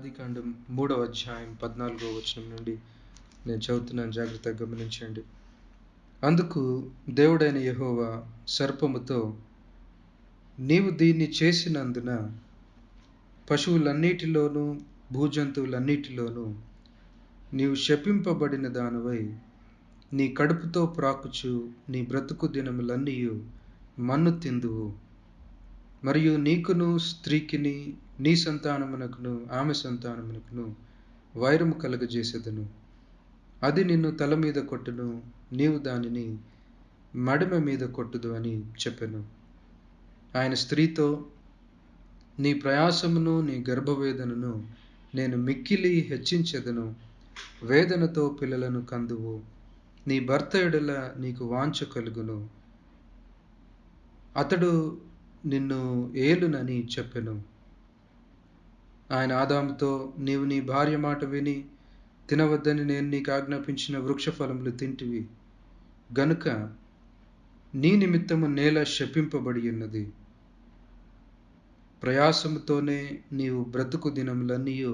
ఆదికాండం 3వ అధ్యాయం 14వ వచనం నుండి నేను చదువుతున్నాను, జాగ్రత్తగా గమనించండి. అందుకు దేవుడైన యెహోవా సర్పముతో, నీవు దీన్ని చేసినందున పశువులన్నిటిలోనూ భూజంతువులన్నిటిలోనూ నీవు శపింపబడిన దానివై నీ కడుపుతో ప్రాకుచు నీ బ్రతుకు దినములన్నీయు మన్ను తిందువు. మరియు నీకును స్త్రీకిని నీ సంతానమునకును ఆమె సంతానమునకును వైరము కలుగజేసేదను. అది నిన్ను తల మీద కొట్టును, నీవు దానిని మడిమ మీద కొట్టుదు అని చెప్పెను. ఆయన స్త్రీతో, నీ ప్రయాసమును నీ గర్భవేదనను నేను మిక్కిలి హెచ్చించెదను. వేదనతో పిల్లలను కందువు. నీ భర్త ఎడల నీకు వాంఛ కలుగును, అతడు నిన్ను ఏలునని చెప్పెను. ఆయన ఆదాముతో, నీవు నీ భార్య మాట విని తినవద్దని నేను నీకు ఆజ్ఞాపించిన వృక్ష ఫలములు తింటివి గనుక నీ నిమిత్తము నేల శపింపబడి ఉన్నది. ప్రయాసముతోనే నీవు బ్రతుకు దినములన్నీయు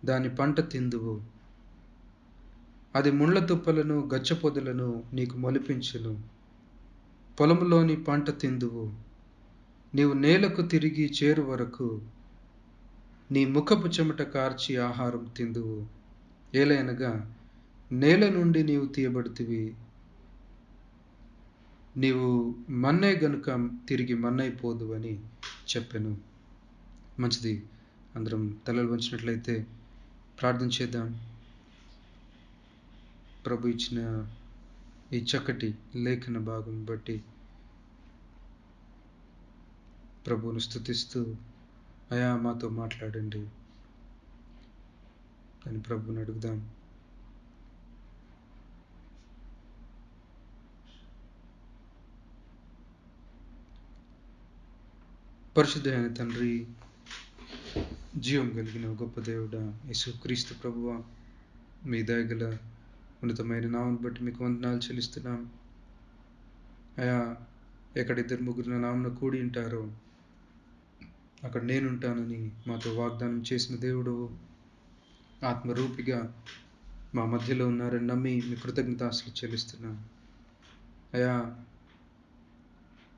దాని పంట తిందువు. అది ముళ్ళ తుప్పలను గచ్చపొదలను నీకు మొలిపించును. పొలములోని పంట తిందువు. నీవు నేలకు తిరిగి చేరు వరకు నీ ముఖపు చెమట కార్చి ఆహారం తిందువు. ఏలయనగా నేల నుండి నీవు తీయబడితివి, నీవు మన్నే గనుక తిరిగి మన్నైపోదు అని చెప్పెను. మంచిది, అందరం తలలు వంచినట్లయితే ప్రార్థన చేద్దాం. ప్రభు ఇచ్చిన ఈ చక్కటి లేఖన భాగం బట్టి ప్రభువును స్తుతిస్తూ, అయా మాతో మాట్లాడండి అని ప్రభువుని అడుగుదాం. పరిశుద్ధమైన తండ్రి, జీవం కలిగిన గొప్ప దేవుడా, యేసుక్రీస్తు ప్రభువా, మీ దయగల ఉన్నతమైన నామమును బట్టి మీకు వందనాలు చెల్లిస్తున్నాం. అయా, ఎక్కడ ఇద్దరు ముగ్గురు నా నామమున కూడి ఉంటారో అక్కడ నేనుంటానని మాతో వాగ్దానం చేసిన దేవుడు, ఆత్మరూపిగా మా మధ్యలో ఉన్నారని నమ్మి మీ కృతజ్ఞతాస్తులు చెల్లిస్తున్నాం. అయా,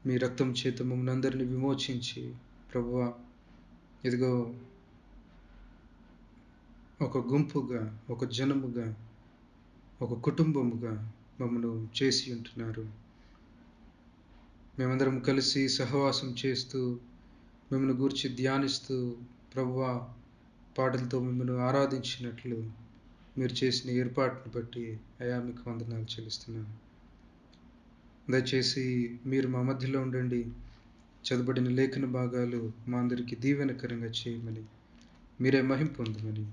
మీ రక్తం చేత మమ్మల్ని అందరినీ విమోచించి ప్రభువా, ఇదిగో ఒక గుంపుగా, ఒక జనముగా, ఒక కుటుంబముగా మమ్మల్ని చేసి ఉంటున్నారు. మేమందరం కలిసి సహవాసం చేస్తూ మిమ్మల్ని గూర్చి ధ్యానిస్తూ ప్రభువా పాటలతో మిమ్మల్ని ఆరాధించినట్లు మీరు చేసిన ఏర్పాటును బట్టి అయా మీకు వందనాలు చెల్లిస్తున్నాను. దయచేసి మీరు మా మధ్యలో ఉండండి. చదవబడిన లేఖన భాగాలు మా అందరికీ దీవెనకరంగా చేయమని, మీరే మహిమ పొందమని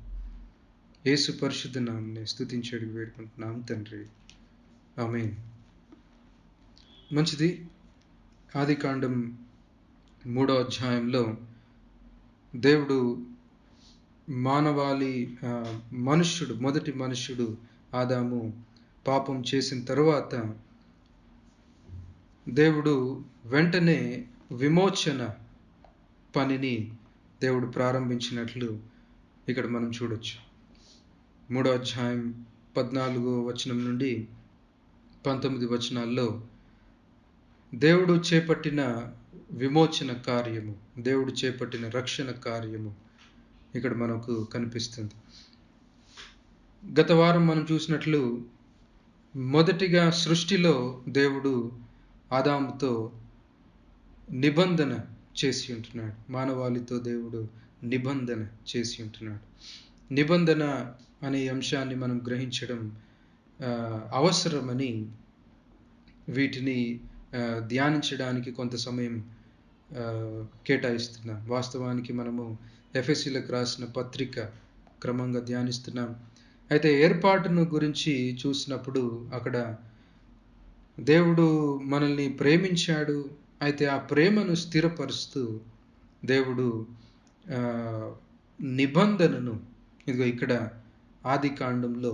యేసు పరిశుద్ధ నామమున స్తుతించి అడిగి వేడుకుంటున్నాం తండ్రి, ఆమేన్. మంచిది, ఆదికాండం 3వ అధ్యాయంలో దేవుడు మొదటి మనుష్యుడు ఆదాము పాపం చేసిన తరువాత దేవుడు వెంటనే విమోచన పనిని దేవుడు ప్రారంభించినట్లు ఇక్కడ మనం చూడొచ్చు. 3వ అధ్యాయం 14వ వచనం నుండి 19 వచనాల్లో దేవుడు చేపట్టిన విమోచన కార్యము, దేవుడు చేపట్టిన రక్షణ కార్యము ఇక్కడ మనకు కనిపిస్తుంది. గత వారం మనం చూసినట్లు మొదటిగా సృష్టిలో దేవుడు ఆదాముతో నిబంధన చేసి ఉంటున్నాడు. మానవాళితో దేవుడు నిబంధన చేసి ఉంటున్నాడు. నిబంధన అనే అంశాన్ని మనం గ్రహించడం అవసరమని వీటిని ధ్యానించడానికి కొంత సమయం కేటాయిస్తున్నాం. వాస్తవానికి మనము ఎఫెసీలకు రాసిన పత్రిక క్రమంగా ధ్యానిస్తున్నాం. అయితే ఏర్పాటును గురించి చూసినప్పుడు అక్కడ దేవుడు మనల్ని ప్రేమించాడు. అయితే ఆ ప్రేమను స్థిరపరుస్తూ దేవుడు నిబంధనను, ఇదిగో ఇక్కడ ఆదికాండంలో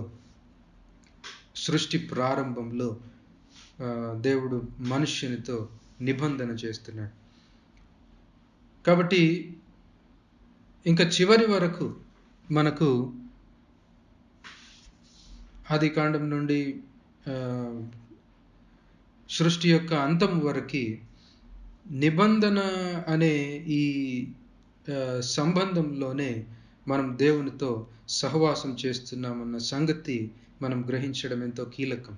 సృష్టి ప్రారంభంలో దేవుడు మనుష్యునితో నిబంధన చేస్తున్నాడు. కాబట్టి ఇంకా చివరి వరకు మనకు ఆది కాండం నుండి సృష్టి యొక్క అంతం వరకు నిబంధన అనే ఈ సంబంధంలోనే మనం దేవునితో సహవాసం చేస్తున్నామన్న సంగతి మనం గ్రహించడం ఎంతో కీలకం,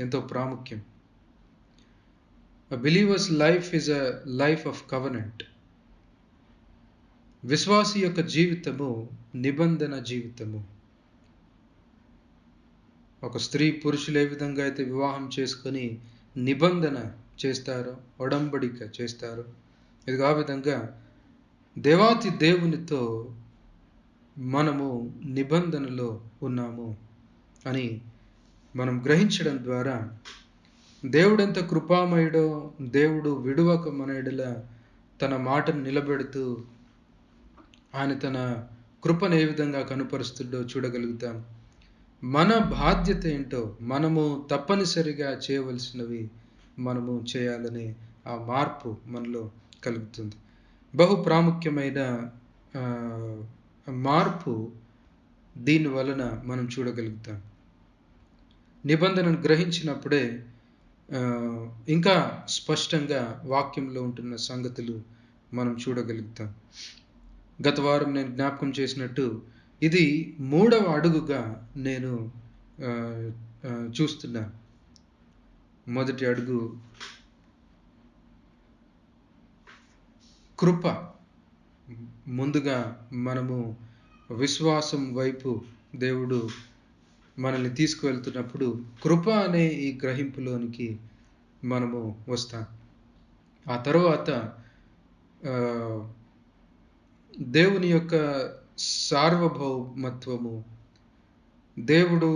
ఎంతో ప్రాముఖ్యం. A believer's life is a life of covenant. విశ్వాసి యొక్క జీవితము నిబంధన జీవితము. ఒక స్త్రీ పురుషులు ఏ విధంగా అయితే వివాహం చేసుకొని నిబంధన చేస్తారో, ఒడంబడిక చేస్తారో, ఇది ఆ విధంగా దేవాతి దేవునితో మనము నిబంధనలో ఉన్నాము అని మనం గ్రహించడం ద్వారా దేవుడెంత కృపామయుడో, దేవుడు విడువక మన ఎడల తన మాటను నిలబెడుతూ ఆయన తన కృపను ఏ విధంగా కనుపరుస్తుండో చూడగలుగుతాం. మన బాధ్యత ఏంటో, మనము తప్పనిసరిగా చేయవలసినవి మనము చేయాలనే ఆ మార్పు మనలో కలుగుతుంది. బహు ప్రాముఖ్యమైన మార్పు దీని వలన మనం చూడగలుగుతాం. నిబంధనను గ్రహించినప్పుడే ఇంకా స్పష్టంగా వాక్యంలో ఉంటున్న సంగతులు మనం చూడగలుగుతాం. గత వారం నేను జ్ఞాపకం చేసినట్టు ఇది 3వ అడుగుగా నేను చూస్తున్నాను. మొదటి అడుగు కృప. ముందుగా మనము విశ్వాసం వైపు దేవుడు మనల్ని తీసుకువెళ్తున్నప్పుడు కృప అనే ఈ గ్రహింపులోనికి మనము వస్తాం. ఆ తరువాత దేవుని యొక్క సార్వభౌమత్వము, దేవుడు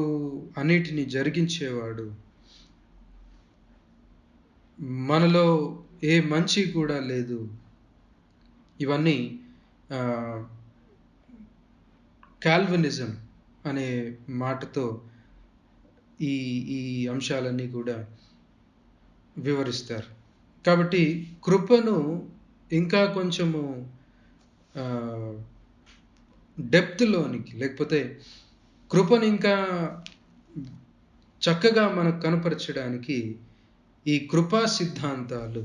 అన్నిటిని జరిగించేవాడు, మనలో ఏ మంచి కూడా లేదు, ఇవన్నీ కాల్వినిజం అనే మాటతో ఈ అంశాలన్నీ కూడా వివరిస్తారు. కాబట్టి కృపను ఇంకా కొంచెము డెప్త్లోనికి, లేకపోతే కృపను ఇంకా చక్కగా మనకు కనపరచడానికి ఈ కృపా సిద్ధాంతాలు,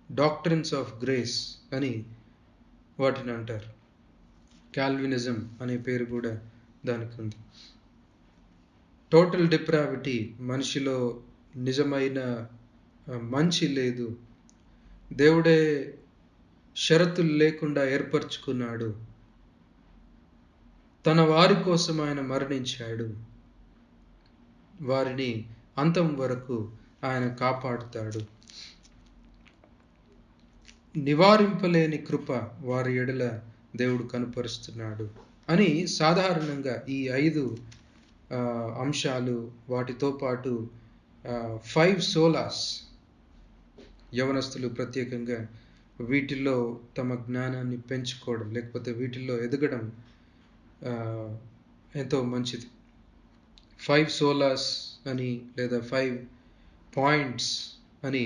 డాక్ట్రిన్స్ ఆఫ్ గ్రేస్ అని వాటిని అంటారు. కాల్వినిజం అనే పేరు కూడా దానికి ఉంది. టోటల్ డిప్రావిటీ, మనిషిలో నిజమైన మంచి లేదు, దేవుడే షరతులు లేకుండా ఏర్పరచుకున్నాడు, తన వారి కోసం ఆయన మరణించాడు, వారిని అంతం వరకు ఆయన కాపాడుతాడు, నివారింపలేని కృప వారి ఎడల దేవుడు కనుపరుస్తున్నాడు అని సాధారణంగా ఈ 5 అంశాలు, వాటితో పాటు 5 సోలాస్, యవనస్తులు ప్రత్యేకంగా వీటిల్లో తమ జ్ఞానాన్ని పెంచుకోవడం, లేకపోతే వీటిల్లో ఎదగడం ఎంతో మంచిది. 5 సోలాస్ అని లేదా 5 పాయింట్స్ అని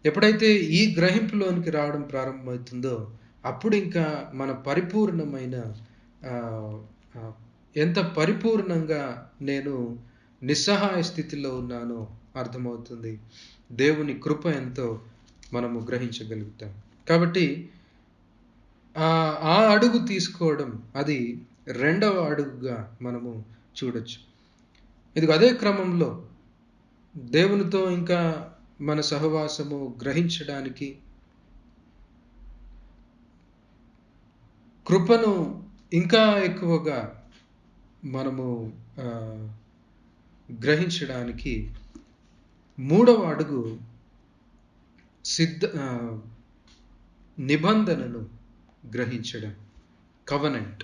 ఎప్పుడైతే ఈ గ్రహింపులోనికి రావడం ప్రారంభమవుతుందో అప్పుడు ఇంకా మన పరిపూర్ణమైన ఎంత పరిపూర్ణంగా నేను నిస్సహాయ స్థితిలో ఉన్నానో అర్థమవుతుంది. దేవుని కృప ఎంతో మనము గ్రహించగలుగుతాం. కాబట్టి ఆ అడుగు తీసుకోవడం అది 2వ అడుగుగా మనము చూడొచ్చు. ఇది అదే క్రమంలో దేవునితో ఇంకా మన సహవాసము గ్రహించడానికి, కృపను ఇంకా ఎక్కువగా మనము గ్రహించడానికి 3వ అడుగు నిబంధనను గ్రహించడం. కవనెంట్,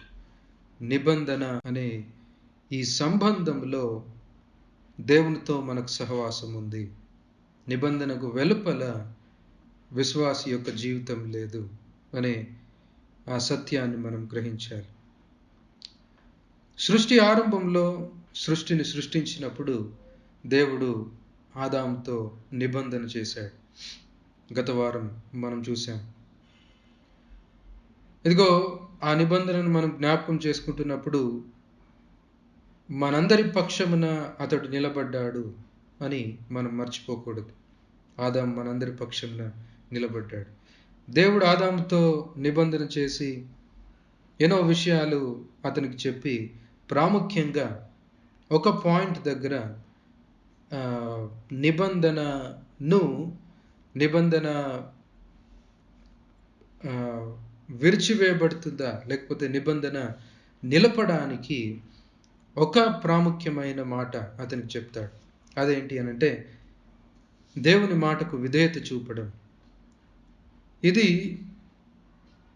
నిబంధన అనే ఈ సంబంధంలో దేవునితో మనకు సహవాసం ఉంది. నిబంధనకు వెలుపల విశ్వాసి యొక్క జీవితం లేదు అనే ఆ సత్యాన్ని మనం గ్రహించాలి. సృష్టి ఆరంభంలో సృష్టిని సృష్టించినప్పుడు దేవుడు ఆదాముతో నిబంధన చేశాడు. గత వారం మనం చూసాం. ఇదిగో ఆ నిబంధనను మనం జ్ఞాపకం చేసుకుంటున్నప్పుడు మనందరి పక్షమున అతడు నిలబడ్డాడు అని మనం మర్చిపోకూడదు. ఆదాము మనందరి పక్షమున నిలబడ్డాడు. దేవుడు ఆదాముతో నిబంధన చేసి ఎన్నో విషయాలు అతనికి చెప్పి ప్రాముఖ్యంగా ఒక పాయింట్ దగ్గర నిబంధన విరిచివేయబడుతుందా లేకపోతే నిబంధన నిలపడానికి ఒక ప్రాముఖ్యమైన మాట అతనికి చెప్తాడు. అదేంటి అనంటే దేవుని మాటకు విధేయత చూపడం. ఇది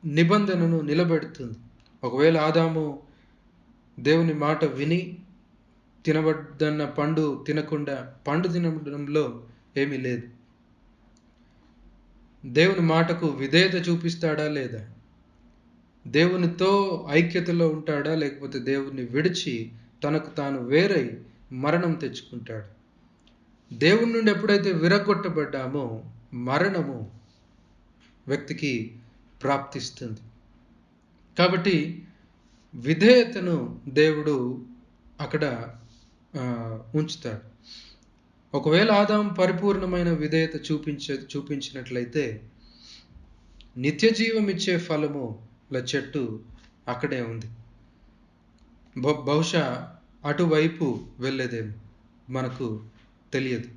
నిబంధనను నిలబెడుతుంది. ఒకవేళ ఆదాము దేవుని మాట విని తినబడ్డన్న పండు తినకుండా పండు తినడంలో ఏమీ లేదు. దేవుని మాటకు విధేయత చూపిస్తాడా లేదా? దేవునితో ఐక్యతలో ఉంటాడా లేకపోతే దేవుని విడిచి తనకు తాను వేరై మరణం తెచ్చుకుంటాడు? దేవుని నుండి ఎప్పుడైతే విరగొట్టబడ్డామో మరణము వ్యక్తికి ప్రాప్తిస్తుంది. కాబట్టి విధేయతను దేవుడు అక్కడ ఉంచుతాడు. ఒకవేళ ఆదాము పరిపూర్ణమైన విధేయత చూపించినట్లయితే నిత్య జీవం ఇచ్చే ఫలముల చెట్టు అక్కడే ఉంది. బహుశా అటువైపు వెళ్ళేదేమో మనకు తెలియదు.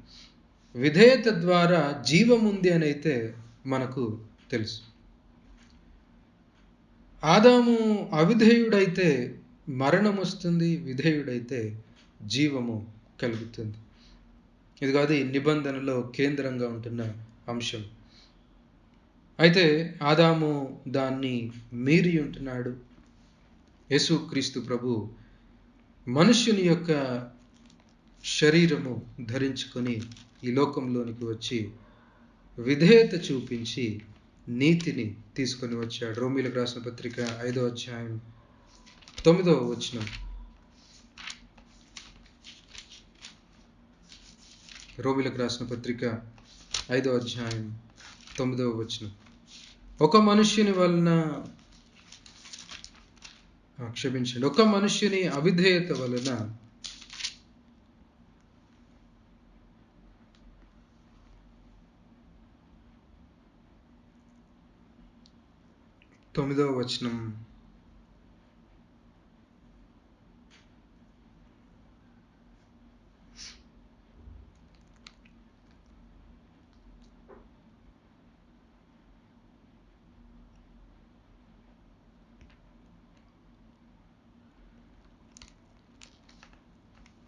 విధేయత ద్వారా జీవం ఉంది అని అయితే మనకు తెలుసు. ఆదాము అవిధేయుడైతే మరణం వస్తుంది, విధేయుడైతే జీవము కలుగుతుంది. ఇదిగో అది నిబంధనలో కేంద్రంగా ఉంటున్న అంశం. అయితే ఆదాము దాన్ని మీరి ఉంటున్నాడు. యేసుక్రీస్తు ప్రభు మనుష్యుని యొక్క శరీరము ధరించుకొని ఈ లోకంలోనికి వచ్చి విధేయత చూపించి నీతిని తీసుకొని వచ్చాడు. రోమీలకు రాసిన పత్రిక 5వ అధ్యాయం 9వ వచనం. రోమీలకు రాసిన పత్రిక 5వ అధ్యాయం 9వ వచనం. ఒక మనుష్యుని అవిధేయత వలన తొమ్మిదవ వచనం.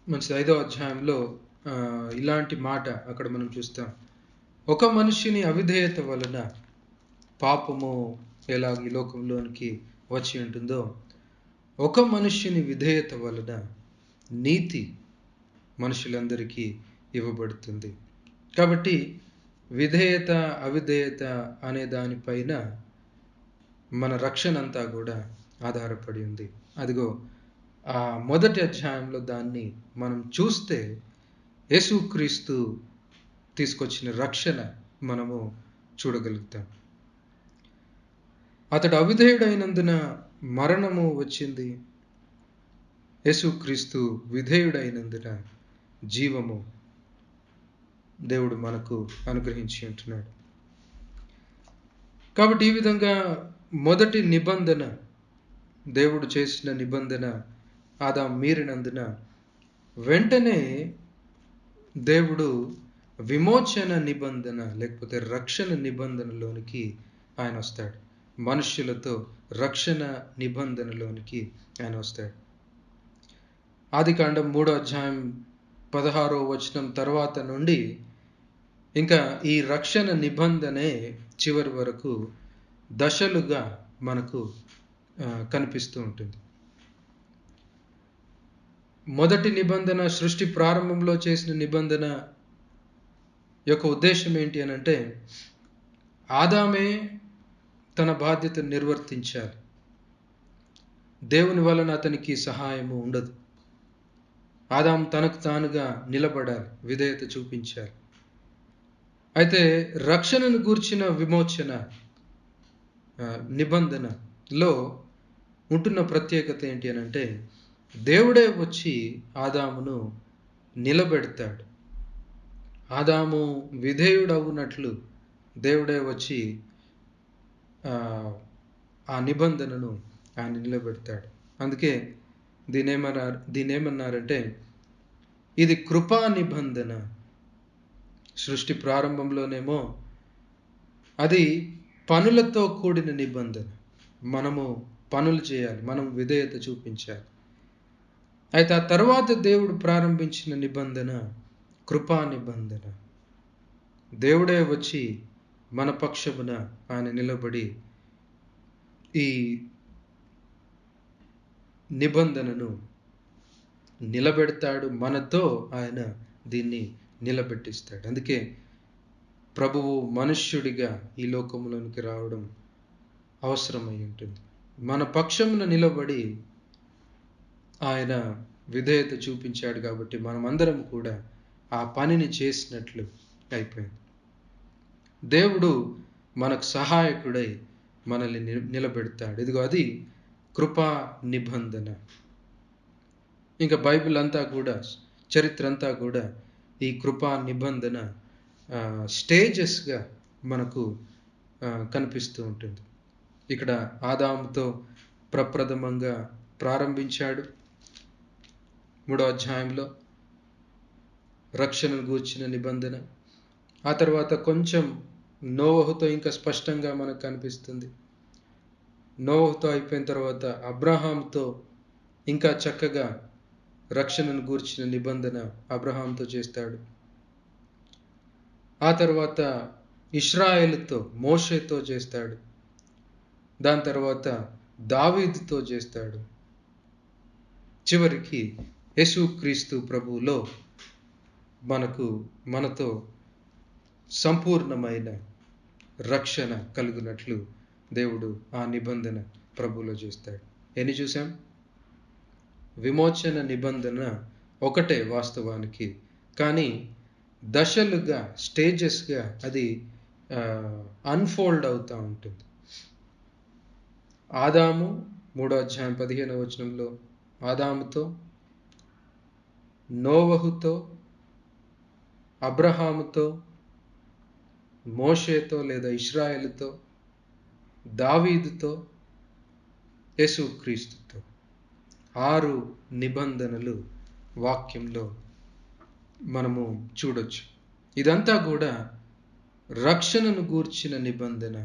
మంచిది. 5వ అధ్యాయంలో ఇలాంటి మాట అక్కడ మనం చూస్తాం. ఒక మనిషిని అవిధేయత వలన పాపము ఎలాగ ఈ లోకంలోనికి వచ్చి ఉంటుందో ఒక మనుష్యుని విధేయత వలన నీతి మనుషులందరికీ ఇవ్వబడుతుంది. కాబట్టి విధేయత అవిధేయత అనే దానిపైన మన రక్షణ అంతా కూడా ఆధారపడి ఉంది. అదిగో ఆ మొదటి అధ్యాయంలో దాన్ని మనం చూస్తే యేసుక్రీస్తు తీసుకొచ్చిన రక్షణ మనము చూడగలుగుతాం. అతడు అవిధేయుడైనందున మరణము వచ్చింది. యేసుక్రీస్తు విధేయుడైనందున జీవము దేవుడు మనకు అనుగ్రహించి ఉంటున్నాడు. కాబట్టి ఈ విధంగా మొదటి నిబంధన, దేవుడు చేసిన నిబంధన ఆదాము మీరినందున వెంటనే దేవుడు విమోచన నిబంధన లేకపోతే రక్షణ నిబంధనలోనికి ఆయన వస్తాడు. మనుష్యులతో రక్షణ నిబంధనలోనికి ఆయన వస్తాడు. ఆదికాండం 3వ అధ్యాయం 16వ వచనం తర్వాత నుండి ఇంకా ఈ రక్షణ నిబంధనే చివరి వరకు దశలుగా మనకు కనిపిస్తూ ఉంటుంది. మొదటి నిబంధన సృష్టి ప్రారంభంలో చేసిన నిబంధన యొక్క ఉద్దేశం ఏంటి అనంటే ఆదామే తన బాధ్యతను నిర్వర్తించాలి. దేవుని వలన అతనికి సహాయము ఉండదు. ఆదాము తనకు తానుగా నిలబడాలి, విధేయత చూపించాలి. అయితే రక్షణను గూర్చిన విమోచన నిబంధన లో ఉంటున్న ప్రత్యేకత ఏంటి అని అంటే, దేవుడే వచ్చి ఆదామును నిలబెడతాడు. ఆదాము విధేయుడవునట్లు దేవుడే వచ్చి ఆ నిబంధనను ఆయన నిలబెడతాడు. అందుకే దీనేమన్నారంటే ఇది కృపా నిబంధన. సృష్టి ప్రారంభంలోనేమో అది పనులతో కూడిన నిబంధన. మనము పనులు చేయాలి, మనం విధేయత చూపించాలి. అయితే ఆ తర్వాత దేవుడు ప్రారంభించిన నిబంధన కృపా నిబంధన. దేవుడే వచ్చి మన పక్షమున ఆయన నిలబడి ఈ నిబంధనను నిలబెడతాడు. మనతో ఆయన దీన్ని నిలబెట్టిస్తాడు. అందుకే ప్రభువు మనుష్యుడిగా ఈ లోకంలోనికి రావడం అవసరమై ఉంటుంది. మన పక్షమున నిలబడి ఆయన విధేయత చూపించాడు కాబట్టి మనమందరం కూడా ఆ పనిని చేసినట్లు అయిపోయింది. దేవుడు మనకు సహాయకుడై మనల్ని నిలబెడతాడు. ఇదిగో అది కృపా నిబంధన. ఇంకా బైబిల్ అంతా కూడా, చరిత్ర అంతా కూడా ఈ కృపా నిబంధన స్టేజెస్గా మనకు కనిపిస్తూ ఉంటుంది. ఇక్కడ ఆదాముతో ప్రప్రథమంగా ప్రారంభించాడు. 3వ అధ్యాయంలో రక్షణను గూర్చిన నిబంధన. ఆ తర్వాత కొంచెం నోవహుతో ఇంకా స్పష్టంగా మనకు కనిపిస్తుంది. నోవహుతో అయిపోయిన తర్వాత అబ్రహాంతో ఇంకా చక్కగా రక్షణను గూర్చిన నిబంధన అబ్రహాంతో చేస్తాడు. ఆ తర్వాత ఇశ్రాయేలుతో, మోషేతో చేస్తాడు. దాని తర్వాత దావీదుతో చేస్తాడు. చివరికి యేసుక్రీస్తు ప్రభువులో మనతో సంపూర్ణమైన రక్షణ కలుగునట్లు దేవుడు ఆ నిబంధన ప్రభువులో చేస్తాడు. ఎన్ని చూసాం? విమోచన నిబంధన ఒకటే వాస్తవానికి, కానీ దశలుగా, స్టేజెస్గా అది అన్ఫోల్డ్ అవుతూ ఉంటుంది. ఆదాము 3వ అధ్యాయం 15వ వచనంలో ఆదాముతో, నోవహుతో, అబ్రహాముతో, మోషేతో లేదా ఇశ్రాయేలుతో, దావీదుతో, యేసుక్రీస్తుతో 6 నిబంధనలు వాక్యంలో మనము చూడొచ్చు. ఇదంతా కూడా రక్షణను గూర్చిన నిబంధన.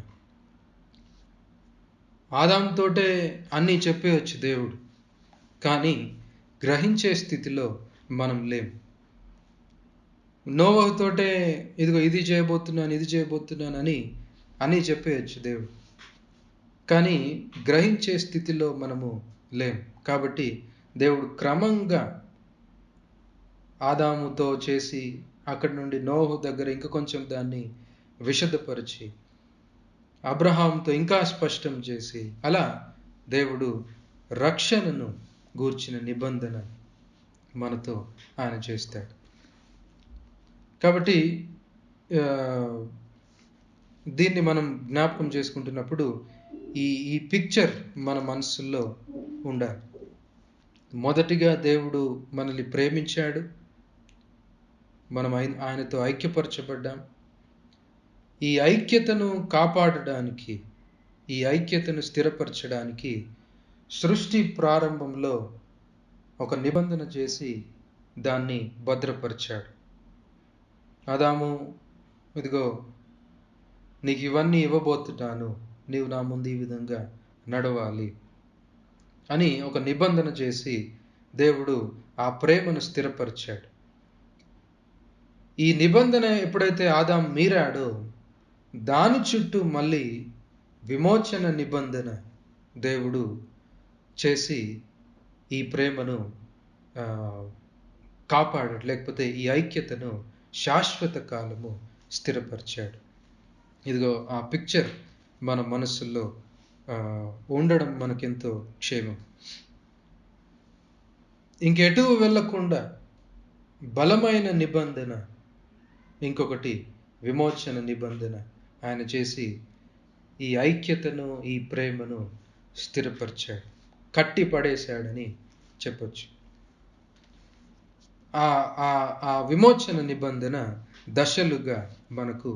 ఆదాముతోటే అన్నీ చెప్పేయచ్చు దేవుడు, కానీ గ్రహించే స్థితిలో మనం లేం. నోవహుతోటే ఇదిగో ఇది చేయబోతున్నాను అని చెప్పేయచ్చు దేవుడు, కానీ గ్రహించే స్థితిలో మనము లేం. కాబట్టి దేవుడు క్రమంగా ఆదాముతో చేసి అక్కడి నుండి నోవహు దగ్గర ఇంకా కొంచెం దాన్ని విశదపరిచి అబ్రహాంతో ఇంకా స్పష్టం చేసి అలా దేవుడు రక్షణను గూర్చిన నిబంధన మనతో ఆయన చేస్తాడు. కాబట్టి దీన్ని మనం జ్ఞాపకం చేసుకుంటున్నప్పుడు ఈ పిక్చర్ మన మనసుల్లో ఉండాలి. మొదటిగా దేవుడు మనల్ని ప్రేమించాడు, మనం ఆయనతో ఐక్యపరచబడ్డాం. ఈ ఐక్యతను కాపాడడానికి, ఈ ఐక్యతను స్థిరపరచడానికి సృష్టి ప్రారంభంలో ఒక నిబంధన చేసి దాన్ని భద్రపరిచాడు. ఆదాము, ఇదిగో నీకు ఇవన్నీ ఇవ్వబోతున్నాను, నీవు నా ముందు ఈ విధంగా నడవాలి అని ఒక నిబంధన చేసి దేవుడు ఆ ప్రేమను స్థిరపరిచాడు. ఈ నిబంధన ఎప్పుడైతే ఆదాము మీరాడో దాని చుట్టూ మళ్ళీ విమోచన నిబంధన దేవుడు చేసి ఈ ప్రేమను కాపాడాడు, లేకపోతే ఈ ఐక్యతను శాశ్వత కాలము స్థిరపరిచాడు. ఇదిగో ఆ పిక్చర్ మన మనసుల్లో ఉండడం మనకెంతో క్షేమం. ఇంకెటు వెళ్ళకుండా బలమైన నిబంధన ఇంకొకటి విమోచన నిబంధన ఆయన చేసి ఈ ఐక్యతను, ఈ ప్రేమను స్థిరపరిచాడు, కట్టి పడేశాడని చెప్పొచ్చు. ఆ విమోచన నిబంధన దశలుగా మనకు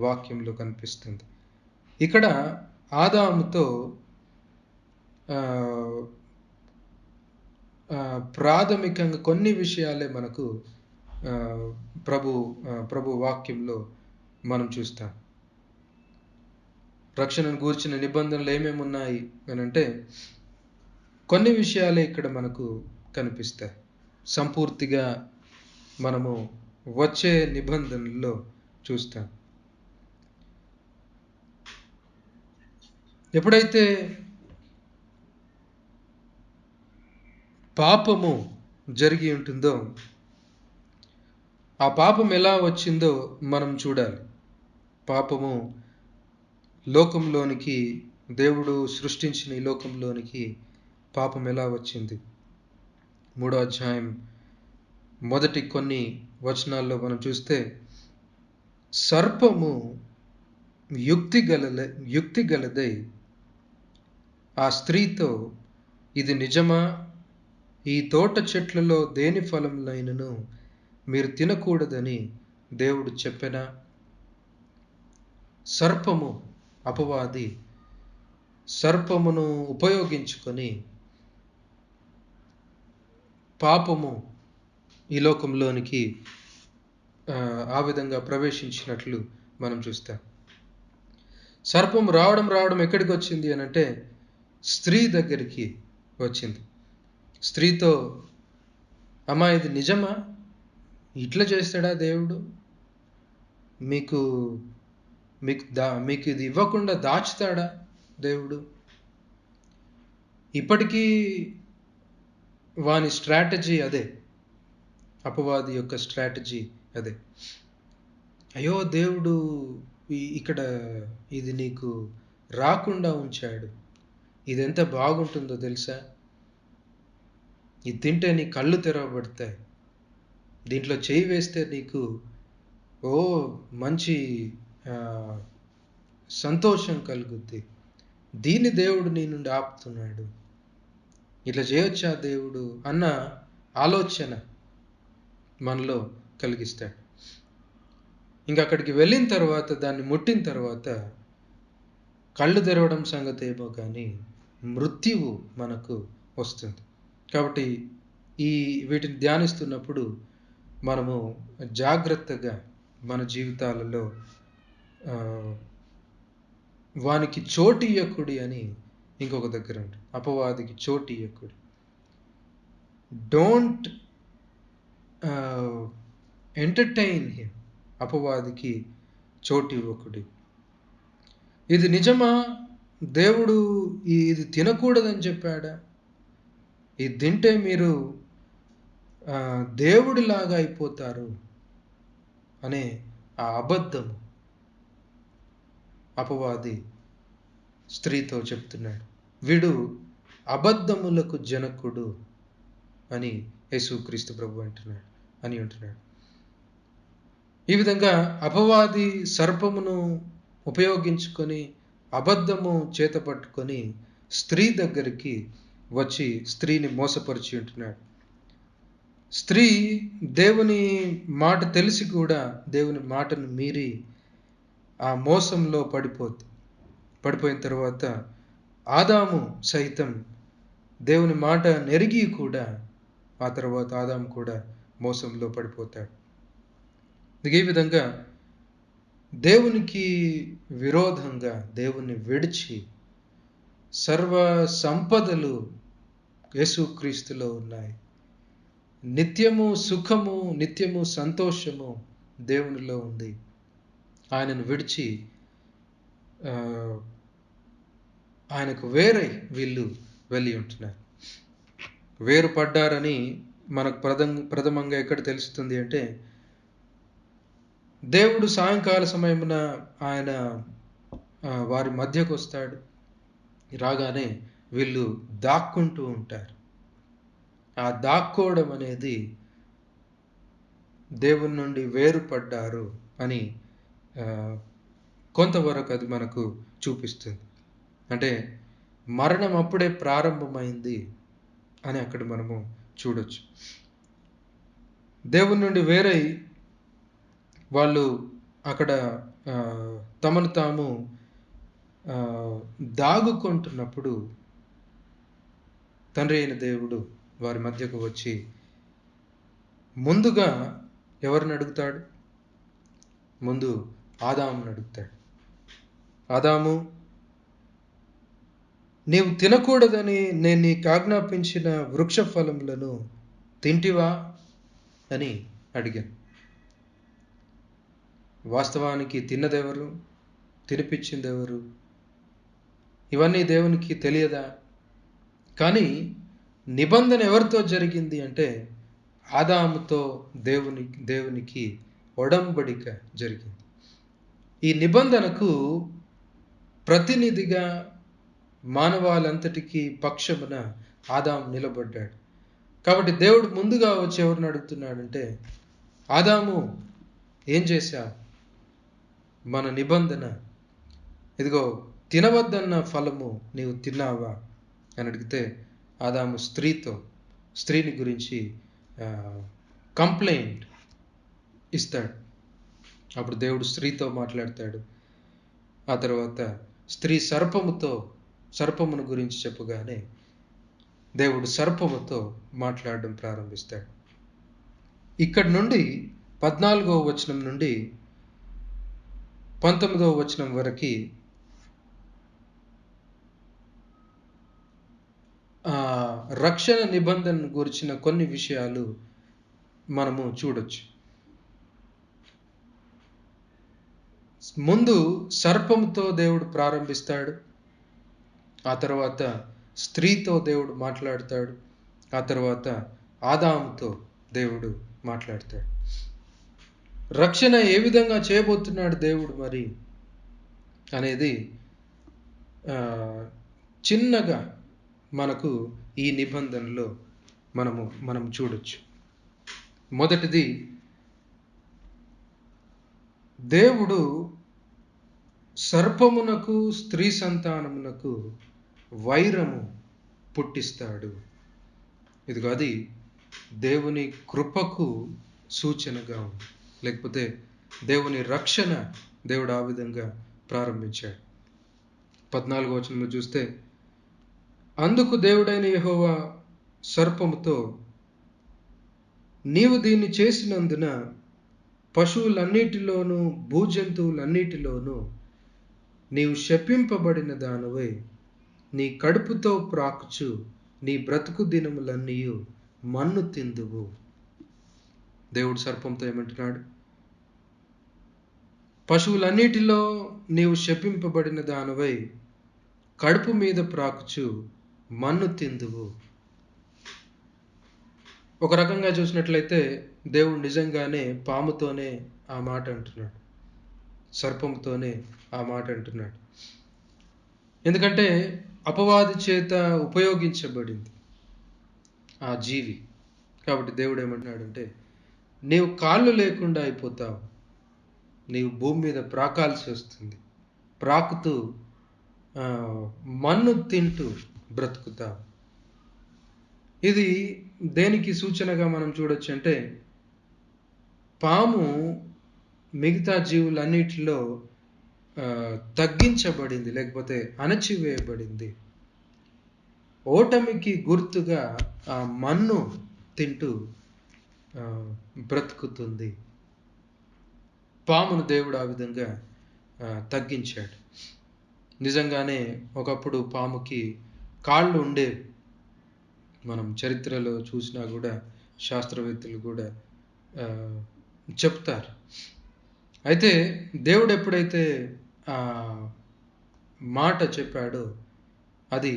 వాక్యంలో కనిపిస్తుంది. ఇక్కడ ఆదాముతో ప్రాథమికంగా కొన్ని విషయాలే మనకు ప్రభు వాక్యంలో మనం చూస్తాం. రక్షణను గూర్చిన నిబంధనలు ఏమేమి ఉన్నాయి అని అంటే కొన్ని విషయాలే ఇక్కడ మనకు కనిపిస్తాయి. సంపూర్తిగా మనము వచ్చే నిబంధనల్లో చూస్తాం. ఎప్పుడైతే పాపము జరిగి ఉంటుందో, ఆ పాపం ఎలా వచ్చిందో మనం చూడాలి. పాపము లోకంలోనికి, దేవుడు సృష్టించిన ఈ లోకంలోనికి పాపం ఎలా వచ్చింది? 3వ అధ్యాయం మొదటి కొన్ని వచనాల్లో మనం చూస్తే, సర్పము యుక్తి గలదై ఆ స్త్రీతో, ఇది నిజమా? ఈ తోట చెట్లలో దేని ఫలములైనను మీరు తినకూడదని దేవుడు చెప్పెనా? సర్పము, అపవాది సర్పమును ఉపయోగించుకొని పాపము ఈ లోకంలోనికి ఆ విధంగా ప్రవేశించినట్లు మనం చూస్తాం. సర్పం రావడం ఎక్కడికి వచ్చింది అని అంటే స్త్రీ దగ్గరికి వచ్చింది. స్త్రీతో, అమ్మా ఇది నిజమా? ఇట్లా చేస్తాడా దేవుడు? మీకు ఇది ఇవ్వకుండా దాచుతాడా దేవుడు? ఇప్పటికీ వాని స్ట్రాటజీ అదే, అపవాది యొక్క స్ట్రాటజీ అదే. అయ్యో దేవుడు ఇక్కడ ఇది నీకు రాకుండా ఉంచాడు, ఇది ఎంత బాగుంటుందో తెలుసా? ఇది తింటే నీ కళ్ళు తెరవబడతాయి, దీంట్లో చేయి వేస్తే నీకు మంచి సంతోషం కలుగుద్ది, దీన్ని దేవుడు నీ నుండి ఆపుతున్నాడు, ఇట్లా చేయొచ్చా దేవుడు అన్న ఆలోచన మనలో కలిగిస్తాడు. ఇంకా అక్కడికి వెళ్ళిన తర్వాత, దాన్ని ముట్టిన తర్వాత కళ్ళు తెరవడం సంగతి ఏమో కానీ మృత్యువు మనకు వస్తుంది. కాబట్టి వీటిని ధ్యానిస్తున్నప్పుడు మనము జాగ్రత్తగా మన జీవితాలలో వానికి చోటు ఇయ్యకుడి అని ఇంకొక దగ్గర ఉంటుంది. అపవాదికి చోటు ఇయ్యకుడి. Don't entertain him. అపవాదికి చోటు ఇవ్వకుడి. ఇది నిజమా? దేవుడు ఇది తినకూడదని చెప్పాడా? ఇది తింటే మీరు దేవుడిలాగా అయిపోతారు అనే ఆ అబద్ధము అపవాది స్త్రీతో చెప్తున్నాడు. వీడు అబద్ధములకు జనకుడు అని యేసుక్రీస్తు ప్రభు అంటున్నాడు. ఈ విధంగా అపవాది సర్పమును ఉపయోగించుకొని, అబద్ధము చేత పట్టుకొని స్త్రీ దగ్గరికి వచ్చి స్త్రీని మోసపరిచి ఉంటున్నాడు. స్త్రీ దేవుని మాట తెలిసి కూడా దేవుని మాటను మీరి ఆ మోసంలో పడిపోయిన తర్వాత ఆదాము సైతం దేవుని మాట నెరిగి కూడా ఆ తర్వాత ఆదాము కూడా మోసంలో పడిపోతాడు. ఈ విధంగా దేవునికి విరోధంగా దేవుని విడిచి సర్వ సంపదలు యేసుక్రీస్తులో ఉన్నాయి. నిత్యము సుఖము, నిత్యము సంతోషము దేవునిలో ఉంది. ఆయనను విడిచి ఆయనకు వేరై వీళ్ళు వెళ్ళి ఉంటున్నారు. వేరుపడ్డారని మనకు ప్రథమంగా ఎక్కడ తెలుస్తుంది అంటే, దేవుడు సాయంకాల సమయమున ఆయన వారి మధ్యకు వస్తాడు. రాగానే వీళ్ళు దాక్కుంటూ ఉంటారు. ఆ దాక్కోవడం అనేది దేవుని నుండి వేరుపడ్డారు అని కొంతవరకు అది మనకు చూపిస్తుంది. అంటే మరణం అప్పుడే ప్రారంభమైంది అని అక్కడ మనము చూడొచ్చు. దేవుని నుండి వేరై వాళ్ళు అక్కడ తమను తాము దాగుకుంటున్నప్పుడు తండ్రి అయిన దేవుడు వారి మధ్యకు వచ్చి ముందుగా ఎవరిని అడుగుతాడు? ముందు ఆదామును అడుగుతాడు. ఆదాము, నీవు తినకూడదని నేను నీకు ఆజ్ఞాపించిన వృక్ష ఫలములను తింటివా అని అడిగాను. వాస్తవానికి తిన్నదెవరు? తినిపించిందెవరు? ఇవన్నీ దేవునికి తెలియదా? కానీ నిబంధన ఎవరితో జరిగింది అంటే ఆదాముతో దేవునికి ఒడంబడిక జరిగింది. ఈ నిబంధనకు ప్రతినిధిగా మానవాళంతటికి పక్షమున ఆదాము నిలబడ్డాడు. కాబట్టి దేవుడు ముందుగా వచ్చి ఎవరిని అడుగుతున్నాడంటే, ఆదాము ఏం చేశావు? మన నిబంధన ఇదిగో తినవద్దన్న ఫలము నీవు తిన్నావా అని అడిగితే ఆదాము స్త్రీని గురించి కంప్లైంట్ ఇస్తాడు. అప్పుడు దేవుడు స్త్రీతో మాట్లాడతాడు. ఆ తర్వాత స్త్రీ సర్పమును గురించి చెప్పగానే దేవుడు సర్పముతో మాట్లాడడం ప్రారంభిస్తాడు. ఇక్కడి నుండి 14వ వచనం నుండి 19వ వచనం వరకు రక్షణ నిబంధన గురించిన కొన్ని విషయాలు మనము చూడొచ్చు. ముందు సర్పంతో దేవుడు ప్రారంభిస్తాడు. ఆ తర్వాత స్త్రీతో దేవుడు మాట్లాడతాడు. ఆ తర్వాత ఆదాముతో దేవుడు మాట్లాడతాడు. రక్షణ ఏ విధంగా చేయబోతున్నాడు దేవుడు మరి అనేది చిన్నగా మనకు ఈ నిబంధనలో మనం చూడొచ్చు. మొదటిది, దేవుడు సర్పమునకు స్త్రీ సంతానమునకు వైరము పుట్టిస్తాడు. ఇదిగో అది దేవుని కృపకు సూచనగా ఉంది. లేకపోతే దేవుని రక్షణ దేవుడు ఆ విధంగా ప్రారంభించాడు. 14వ వచనంలో చూస్తే, అందుకు దేవుడైన యెహోవా సర్పముతో, నీవు దీన్ని చేసినందున పశువులన్నిటిలోనూ భూజంతువులన్నిటిలోనూ నీవు శపింపబడిన దానివై నీ కడుపుతో ప్రాకుచు నీ బ్రతుకు దినములన్నీ మన్ను తిందువు. దేవుడు సర్పంతో ఏమంటున్నాడు? పశువులన్నిటిలో నీవు శపింపబడిన దానివై కడుపు మీద ప్రాకుచు మన్ను తిందువు. ఒక రకంగా చూసినట్లయితే దేవుడు నిజంగానే పాముతోనే ఆ మాట అంటున్నాడు, సర్పంతోనే ఆ మాట అంటున్నాడు. ఎందుకంటే అపవాది చేత ఉపయోగించబడింది ఆ జీవి. కాబట్టి దేవుడు ఏమంటున్నాడంటే, నీవు కాళ్ళు లేకుండా అయిపోతావు, నీవు భూమి మీద ప్రాకాల్సి వస్తుంది, ప్రాకుతూ మన్ను తింటూ బ్రతుకుతావు. ఇది దేనికి సూచనగా మనం చూడొచ్చు అంటే, పాము మిగతా జీవులన్నిటిలో తగ్గించబడింది, లేకపోతే అణచివేయబడింది. ఓటమికి గుర్తుగా ఆ మన్ను తింటూ బ్రతుకుతుంది. పామును దేవుడు ఆ విధంగా తగ్గించాడు. నిజంగానే ఒకప్పుడు పాముకి కాళ్ళు ఉండేవి. మనం చరిత్రలో చూసినా కూడా శాస్త్రవేత్తలు కూడా చెప్తారు. అయితే దేవుడు ఎప్పుడైతే ఆ మాట చెప్పాడో అది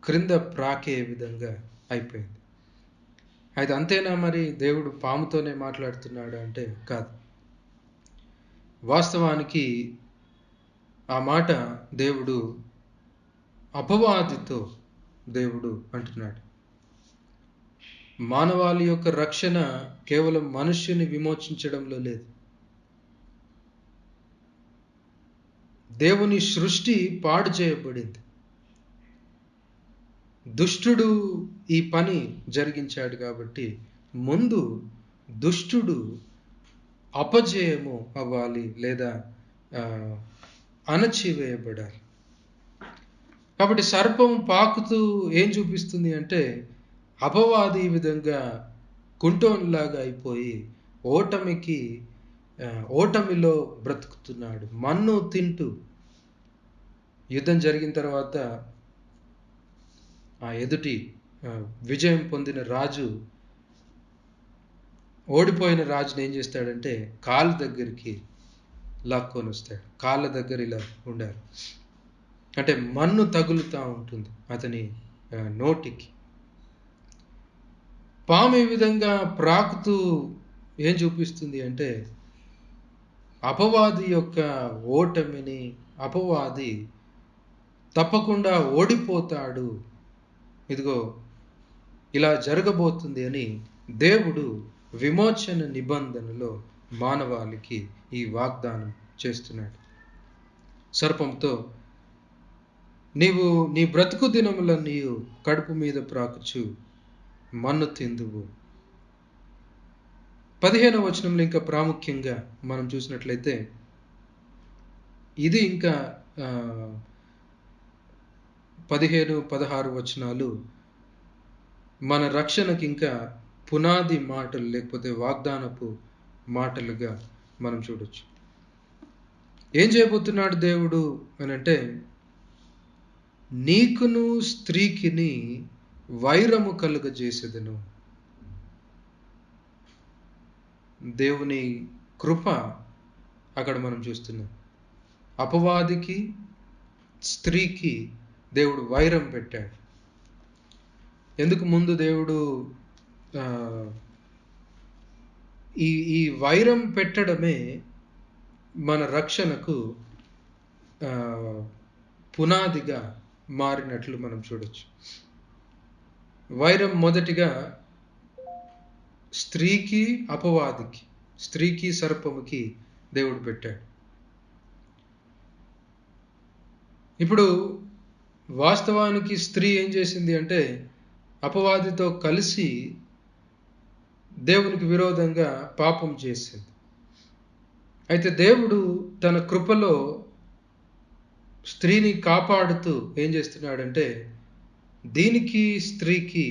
క్రింద ప్రాకే విధంగా అయిపోయింది. అయితే అంతేనా మరి దేవుడు పాముతోనే మాట్లాడుతున్నాడు అంటే కాదు. వాస్తవానికి ఆ మాట దేవుడు అపవాదితో దేవుడు అంటున్నాడు. మానవాళి యొక్క రక్షణ కేవలం మనుష్యుని విమోచించడంలో లేదు. దేవుని సృష్టి పాడు చేయబడింది. దుష్టుడు ఈ పని జరిగించాడు కాబట్టి ముందు దుష్టుడు అపజయము అవ్వాలి లేదా అణచివేయబడాలి. కాబట్టి సర్పం పాకుతూ ఏం చూపిస్తుంది అంటే అపవాది ఈ విధంగా కుంటోన్లాగా అయిపోయి ఓటమిలో బ్రతుకుతున్నాడు. మన్ను తింటూ యుద్ధం జరిగిన తర్వాత ఆ ఎదుటి విజయం పొందిన రాజు ఓడిపోయిన రాజుని ఏం చేస్తాడంటే కాళ్ళ దగ్గరికి లాక్కొని వస్తాడు. కాళ్ళ దగ్గర ఇలా ఉండాలి అంటే మన్ను తగులుతూ ఉంటుంది అతని నోటికి. పాము ఈ విధంగా ప్రాకుతూ ఏం చూపిస్తుంది అంటే అపవాది యొక్క ఓటమిని, అపవాది తప్పకుండా ఓడిపోతాడు, ఇదిగో ఇలా జరగబోతుంది అని దేవుడు విమోచన నిబంధనలో మానవాళికి ఈ వాగ్దానం చేస్తున్నాడు. సర్పంతో నీవు నీ బ్రతుకు దినములన్నీ కడుపు మీద ప్రాకుచు మన్ను తిందువు. 15వ వచనంలో ఇంకా ప్రాముఖ్యంగా మనం చూసినట్లయితే ఇది ఇంకా 15-16 వచనాలు మన రక్షణకి ఇంకా పునాది మాటలు లేకపోతే వాగ్దానపు మాటలుగా మనం చూడొచ్చు. ఏం చేయబోతున్నాడు దేవుడు అని అంటే నీకును స్త్రీకిని వైరము కలుగజేసేదను. దేవుని కృప అక్కడ మనం చూస్తున్నాం. అపవాదికి స్త్రీకి దేవుడు వైరం పెట్టాడు. ఎందుకు ముందు దేవుడు ఈ వైరం పెట్టడమే మన రక్షణకు పునాదిగా మారినట్లు మనం చూడొచ్చు. వైరం మొదటిగా స్త్రీకి అపవాదికి, స్త్రీకి సర్పముకి దేవుడు పెట్టాడు. ఇప్పుడు వాస్తవానికి స్త్రీ ఏం చేసింది అంటే అపవాదితో కలిసి దేవునికి విరోధంగా పాపం చేసింది. అయితే దేవుడు తన కృపలో స్త్రీని కాపాడుతూ ఏం చేస్తున్నాడంటే దీనికి స్త్రీకి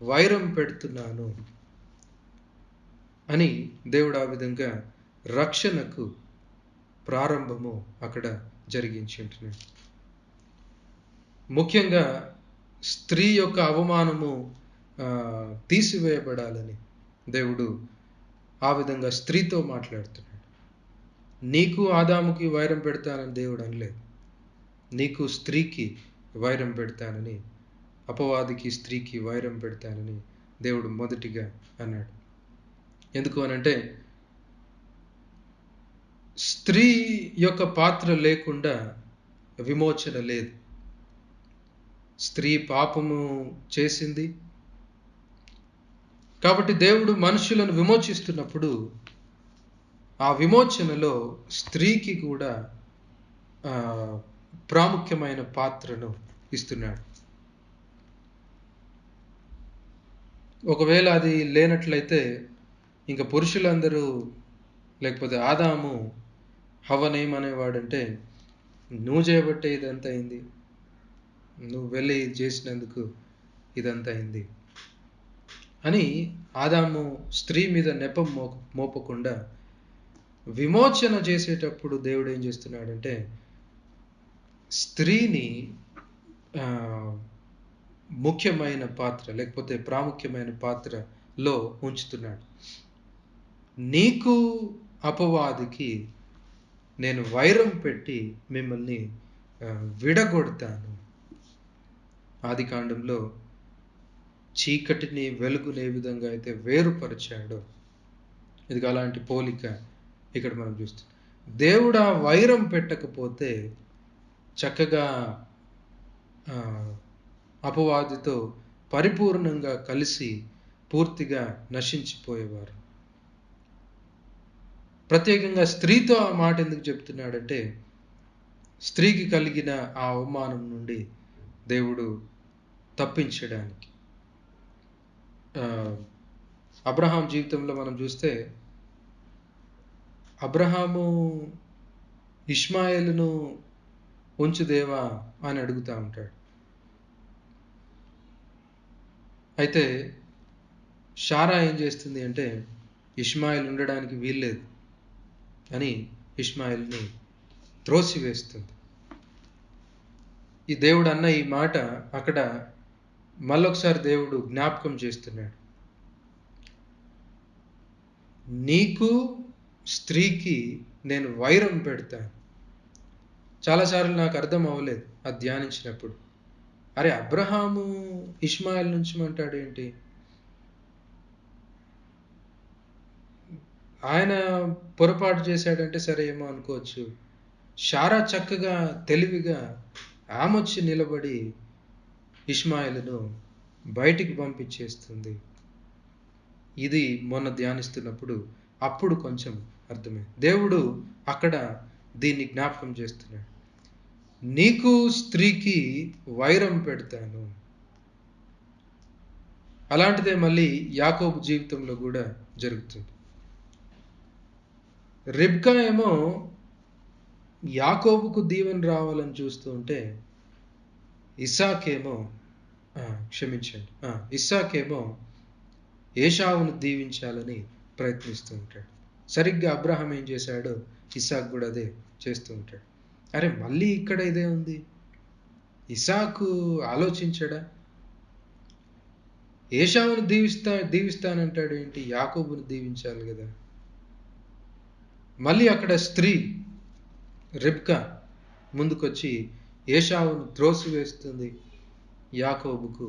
వైరం పెడుతున్నాను అని దేవుడు ఆ విధంగా రక్షణకు ప్రారంభము అక్కడ జరిగించి ఉంటున్నాడు. ముఖ్యంగా స్త్రీ యొక్క అవమానము తీసివేయబడాలని దేవుడు ఆ విధంగా స్త్రీతో మాట్లాడుతున్నాడు. నీకు ఆదాముకి వైరం పెడతానని దేవుడు అనలేదు. నీకు స్త్రీకి వైరం పెడతానని, అపవాదికి స్త్రీకి వైరం పెడతానని దేవుడు మొదటిగా అన్నాడు. ఎందుకు అనంటే స్త్రీ యొక్క పాత్ర లేకుండా విమోచన లేదు. స్త్రీ పాపము చేసింది కాబట్టి దేవుడు మనుషులను విమోచిస్తున్నప్పుడు ఆ విమోచనలో స్త్రీకి కూడా ప్రాముఖ్యమైన పాత్రను ఇస్తున్నాడు. ఒకవేళ అది లేనట్లయితే ఇంకా పురుషులందరూ లేకపోతే ఆదాము హవ్వనేమనేవాడంటే నువ్వు చేయబట్టే ఇదంతా అయింది, నువ్వు వెళ్ళి చేసినందుకు ఇదంతా అయింది అని ఆదాము స్త్రీ మీద నెపం మోపకుండా విమోచన చేసేటప్పుడు దేవుడు ఏం చేస్తున్నాడంటే స్త్రీని ముఖ్యమైన పాత్ర లేకపోతే ప్రాముఖ్యమైన పాత్రలో ఉంచుతున్నాడు. నీకు అపవాదికి నేను వైరం పెట్టి మిమ్మల్ని విడగొడతాను. ఆదికాండంలో చీకటిని వెలుగుని ఏ విధంగా అయితే వేరుపరిచాడో ఇది అలాంటి పోలిక ఇక్కడ మనం చూస్తాం. దేవుడు ఆ వైరం పెట్టకపోతే చక్కగా అపవాదితో పరిపూర్ణంగా కలిసి పూర్తిగా నశించిపోయేవారు. ప్రత్యేకంగా స్త్రీతో ఆ మాట ఎందుకు చెప్తున్నాడంటే స్త్రీకి కలిగిన ఆ అవమానం నుండి దేవుడు తప్పించడానికి. అబ్రహాం జీవితంలో మనం చూస్తే అబ్రహాము ఇష్మాయేలును ఉంచు దేవా అని అడుగుతూ ఉంటాడు. అయితే షారా ఏం చేస్తుంది అంటే ఇష్మాయేల్ ఉండడానికి వీల్లేదు అని ఇష్మాయేల్ని త్రోసివేస్తుంది. ఈ దేవుడు అన్న ఈ మాట అక్కడ మళ్ళొకసారి దేవుడు జ్ఞాపకం చేస్తున్నాడు. నీకు స్త్రీకి నేను వైరం పెడతాను. చాలాసార్లు నాకు అర్థం అవ్వలేదు అది ధ్యానించినప్పుడు. అరే, అబ్రహాము ఇష్మాయేల్ నుంచమంటాడు ఏంటి? ఆయన పొరపాటు చేశాడంటే సరే ఏమో అనుకోవచ్చు. షారా చక్కగా తెలివిగా ఆమొచ్చి నిలబడి ఇష్మాయేలును బయటికి పంపించేస్తుంది. ఇది మొన్న ధ్యానిస్తున్నప్పుడు అప్పుడు కొంచెం అర్థమైంది. దేవుడు అక్కడ దీన్ని జ్ఞాపకం చేస్తున్నాడు. నీకు స్త్రీకి వైరం పెడతాను. అలాంటిదే మళ్ళీ యాకోబు జీవితంలో కూడా జరుగుతుంది. రిబ్కా ఏమో యాకోబుకు దీవెన రావాలని చూస్తూ ఉంటే ఇస్సాకేమో ఏశావును దీవించాలని ప్రయత్నిస్తూ ఉంటాడు. సరిగ్గా అబ్రహాం ఏం చేశాడో ఇస్సాకు కూడా అదే చేస్తూ ఉంటాడు. అరే, మళ్ళీ ఇక్కడ ఇదే ఉంది. ఇస్సాకు ఆలోచించడా? ఏశావును దీవిస్తానంటాడు ఏంటి? యాకోబును దీవించాలి కదా. మళ్ళీ అక్కడ స్త్రీ రిబ్కా ముందుకొచ్చి ఏశావును త్రోసివేస్తుంది, యాకోబుకు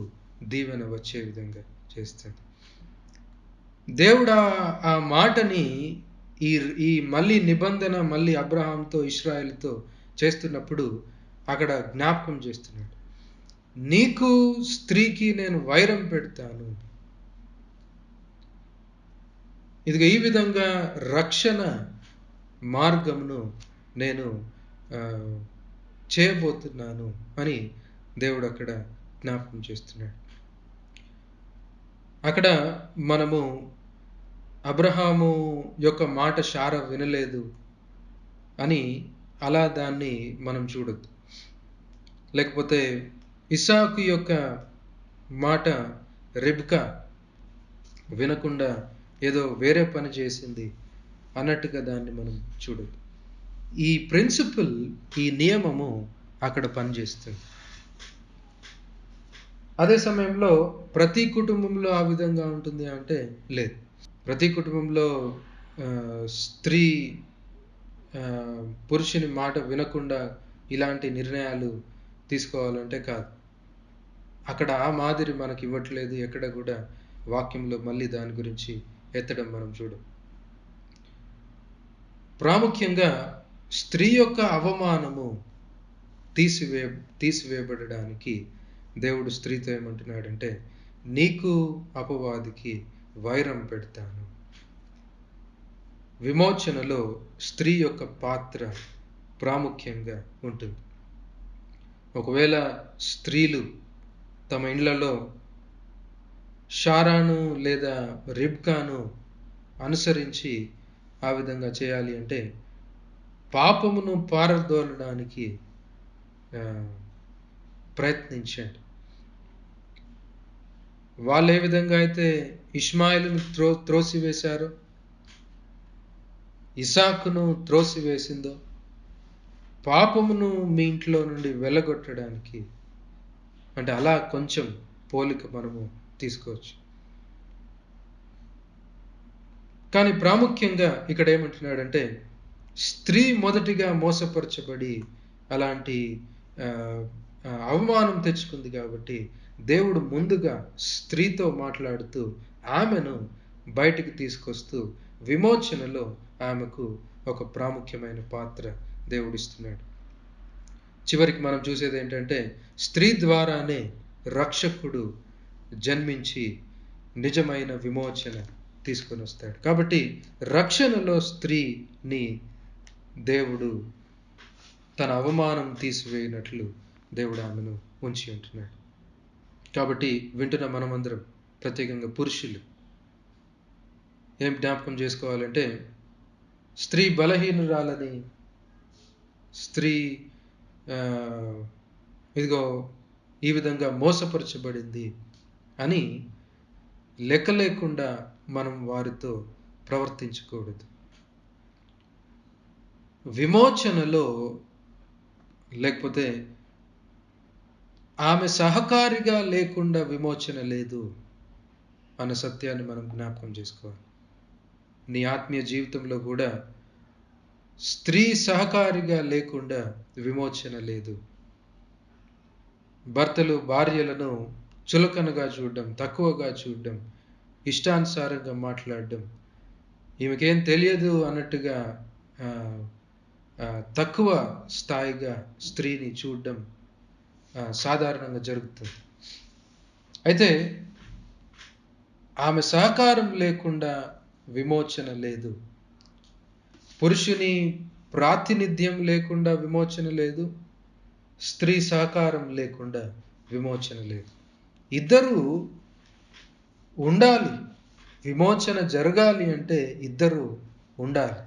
దీవెన వచ్చే విధంగా చేస్తుంది. దేవుడు ఆ మాటని ఈ మళ్ళీ నిబంధన మళ్ళీ అబ్రహాంతో ఇశ్రాయేలుతో చేస్తున్నప్పుడు అక్కడ జ్ఞాపకం చేస్తున్నాడు. నీకు స్త్రీకి నేను వైరం పెడతాను. ఇదిగో ఈ విధంగా రక్షణ మార్గమును నేను చేయబోతున్నాను అని దేవుడు అక్కడ జ్ఞాపకం చేస్తున్నాడు. అక్కడ మనము అబ్రహాము యొక్క మాట షారా వినలేదు అని అలా దాన్ని మనం చూడొద్దు. లేకపోతే ఇస్సాకు యొక్క మాట రిబ్కా వినకుండా ఏదో వేరే పని చేసింది అన్నట్టుగా దాన్ని మనం చూడొద్దు. ఈ ప్రిన్సిపల్, ఈ నియమము అక్కడ పనిచేస్తుంది. అదే సమయంలో ప్రతి కుటుంబంలో ఆ విధంగా ఉంటుంది అంటే లేదు. ప్రతి కుటుంబంలో స్త్రీ పురుషుని మాట వినకుండా ఇలాంటి నిర్ణయాలు తీసుకోవాలంటే కాదు. అక్కడ ఆ మాదిరి మనకి ఇవ్వట్లేదు. ఎక్కడ కూడా వాక్యంలో మళ్ళీ దాని గురించి ఎత్తడం మనం చూడం. ప్రాముఖ్యంగా స్త్రీ యొక్క అవమానము తీసివేయబడడానికి దేవుడు స్త్రీతో ఏమంటున్నాడంటే నీకు అపవాదికి వైరం పెడతాను. విమోచనలో స్త్రీ యొక్క పాత్ర ప్రాముఖ్యంగా ఉంటుంది. ఒకవేళ స్త్రీలు తమ ఇండ్లలో షారాను లేదా రిబ్కాను అనుసరించి ఆ విధంగా చేయాలి అంటే పాపమును పారదోలడానికి ప్రయత్నించండి. వాళ్ళు ఏ విధంగా అయితే ఇష్మాయేలును త్రోసివేశారో, ఇసాకును త్రోసివేసిందో, పాపమును మీ ఇంట్లో నుండి వెళ్ళగొట్టడానికి అంటే అలా కొంచెం పోలిక మనము తీసుకోవచ్చు. కానీ ప్రాముఖ్యంగా ఇక్కడ ఏమంటున్నాడంటే స్త్రీ మొదటిగా మోసపరచబడి అలాంటి అవమానం తెచ్చుకుంది కాబట్టి దేవుడు ముందుగా స్త్రీతో మాట్లాడుతూ ఆమెను బయటికి తీసుకొస్తూ విమోచనలో ఆమెకు ఒక ప్రాముఖ్యమైన పాత్ర దేవుడిస్తున్నాడు. చివరికి మనం చూసేది ఏంటంటే స్త్రీ ద్వారానే రక్షకుడు జన్మించి నిజమైన విమోచన తీసుకొని వస్తాడు. కాబట్టి రక్షణలో స్త్రీని దేవుడు తన అవమానం తీసివేయనట్లు దేవుడు ఆమెను ఉంచి ఉంటున్నాడు. కాబట్టి వింటున్న మనమందరం, ప్రత్యేకంగా పురుషులు ఏం జ్ఞాపకం చేసుకోవాలంటే, స్త్రీ బలహీనురాలని, స్త్రీ ఇదిగో ఈ విధంగా మోసపరచబడింది అని లెక్క లేకుండా మనం వారితో ప్రవర్తించకూడదు. విమోచనలో లేకపోతే ఆమె సహకారిగా లేకుండా విమోచన లేదు అన్న సత్యాన్ని మనం జ్ఞాపకం చేసుకోవాలి. నీ ఆత్మీయ జీవితంలో కూడా స్త్రీ సహకారిగా లేకుండా విమోచన లేదు. భర్తలు భార్యలను చులకనగా చూడడం, తక్కువగా చూడడం, ఇష్టానుసారంగా మాట్లాడడం, ఈమెకేం తెలియదు అన్నట్టుగా తక్కువ స్థాయిగా స్త్రీని చూడడం సాధారణంగా జరుగుతుంది. అయితే ఆమె సహకారం లేకుండా విమోచన లేదు. పురుషుని ప్రాతినిధ్యం లేకుండా విమోచన లేదు. స్త్రీ సహకారం లేకుండా విమోచన లేదు. ఇద్దరు ఉండాలి. విమోచన జరగాలి అంటే ఇద్దరు ఉండాలి.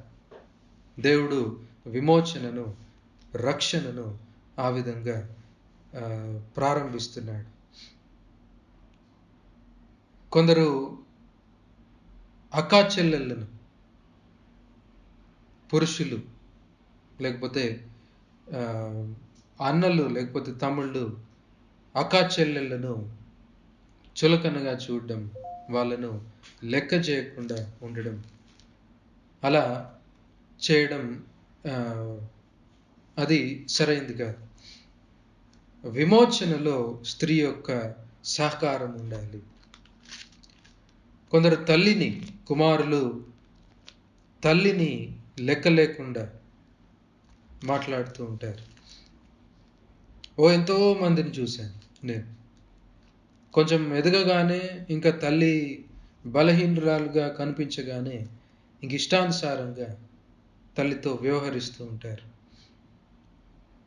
దేవుడు విమోచనను, రక్షణను ఆ విధంగా ప్రారంభిస్తున్నాడు. కొందరు అక్కా చెల్లెళ్ళను, పురుషులు లేకపోతే అన్నలు లేకపోతే తమ్ముళ్ళు అక్కా చెల్లెళ్ళను చులకనగా చూడడం, వాళ్ళను లెక్క చేయకుండా ఉండడం, అలా చేయడం అది సరైంది కాదు. విమోచనలో స్త్రీ యొక్క సహకారం ఉండాలి. కొందరు కుమారులు తల్లిని లెక్క లేకుండా మాట్లాడుతూ ఉంటారు. ఎంతో మందిని చూశాను నేను. కొంచెం ఎదగగానే ఇంకా తల్లి బలహీనురాలుగా కనిపించగానే ఇంక ఇష్టానుసారంగా తల్లితో వ్యవహరిస్తూ ఉంటారు.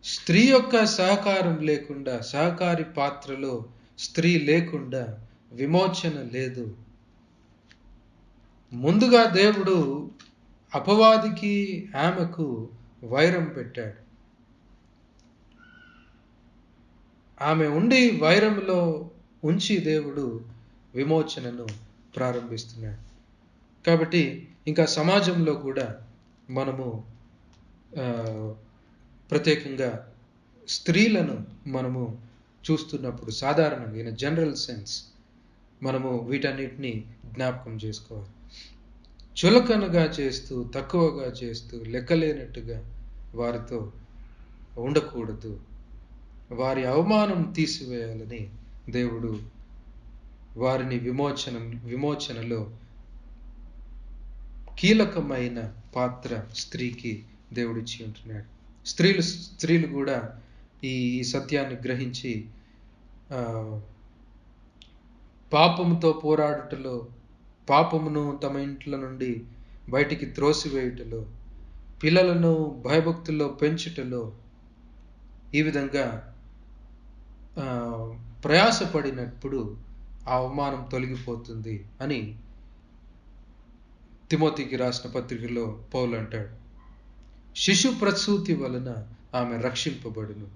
స్త్రీ యొక్క సహకారం లేకుండా, సహకారి పాత్రలో స్త్రీ లేకుండా విమోచన లేదు. ముందుగా దేవుడు అపవాదికి ఆమెకు వైరం పెట్టాడు. ఆమె ఉండి వైరంలో ఉంచి దేవుడు విమోచనను ప్రారంభిస్తున్నాడు. కాబట్టి ఇంకా సమాజంలో కూడా మనము ప్రత్యేకంగా స్త్రీలను మనము చూస్తున్నప్పుడు సాధారణంగా ఇన్ జనరల్ సెన్స్ మనము వీటన్నిటిని జ్ఞాపకం చేసుకోవాలి. చులకనగా చేస్తూ, తక్కువగా చేస్తూ, లెక్కలేనట్టుగా వారితో ఉండకూడదు. వారి అవమానం తీసివేయాలని దేవుడు వారిని విమోచనలో కీలకమైన పాత్ర స్త్రీకి దేవుడిచ్చి ఉంటున్నాడు. స్త్రీలు కూడా ఈ సత్యాన్ని గ్రహించి పాపముతో పోరాడుటలో, పాపమును తమ ఇంట్ల నుండి బయటికి త్రోసివేయుటలో, పిల్లలను భయభక్తుల్లో పెంచుటలో ఈ విధంగా ప్రయాసపడినప్పుడు ఆ అవమానం తొలగిపోతుంది అని తిమోతికి రాసిన పత్రికలో పౌలు అంటాడు. శిశు ప్రసూతి వలన ఆమె రక్షింపబడును.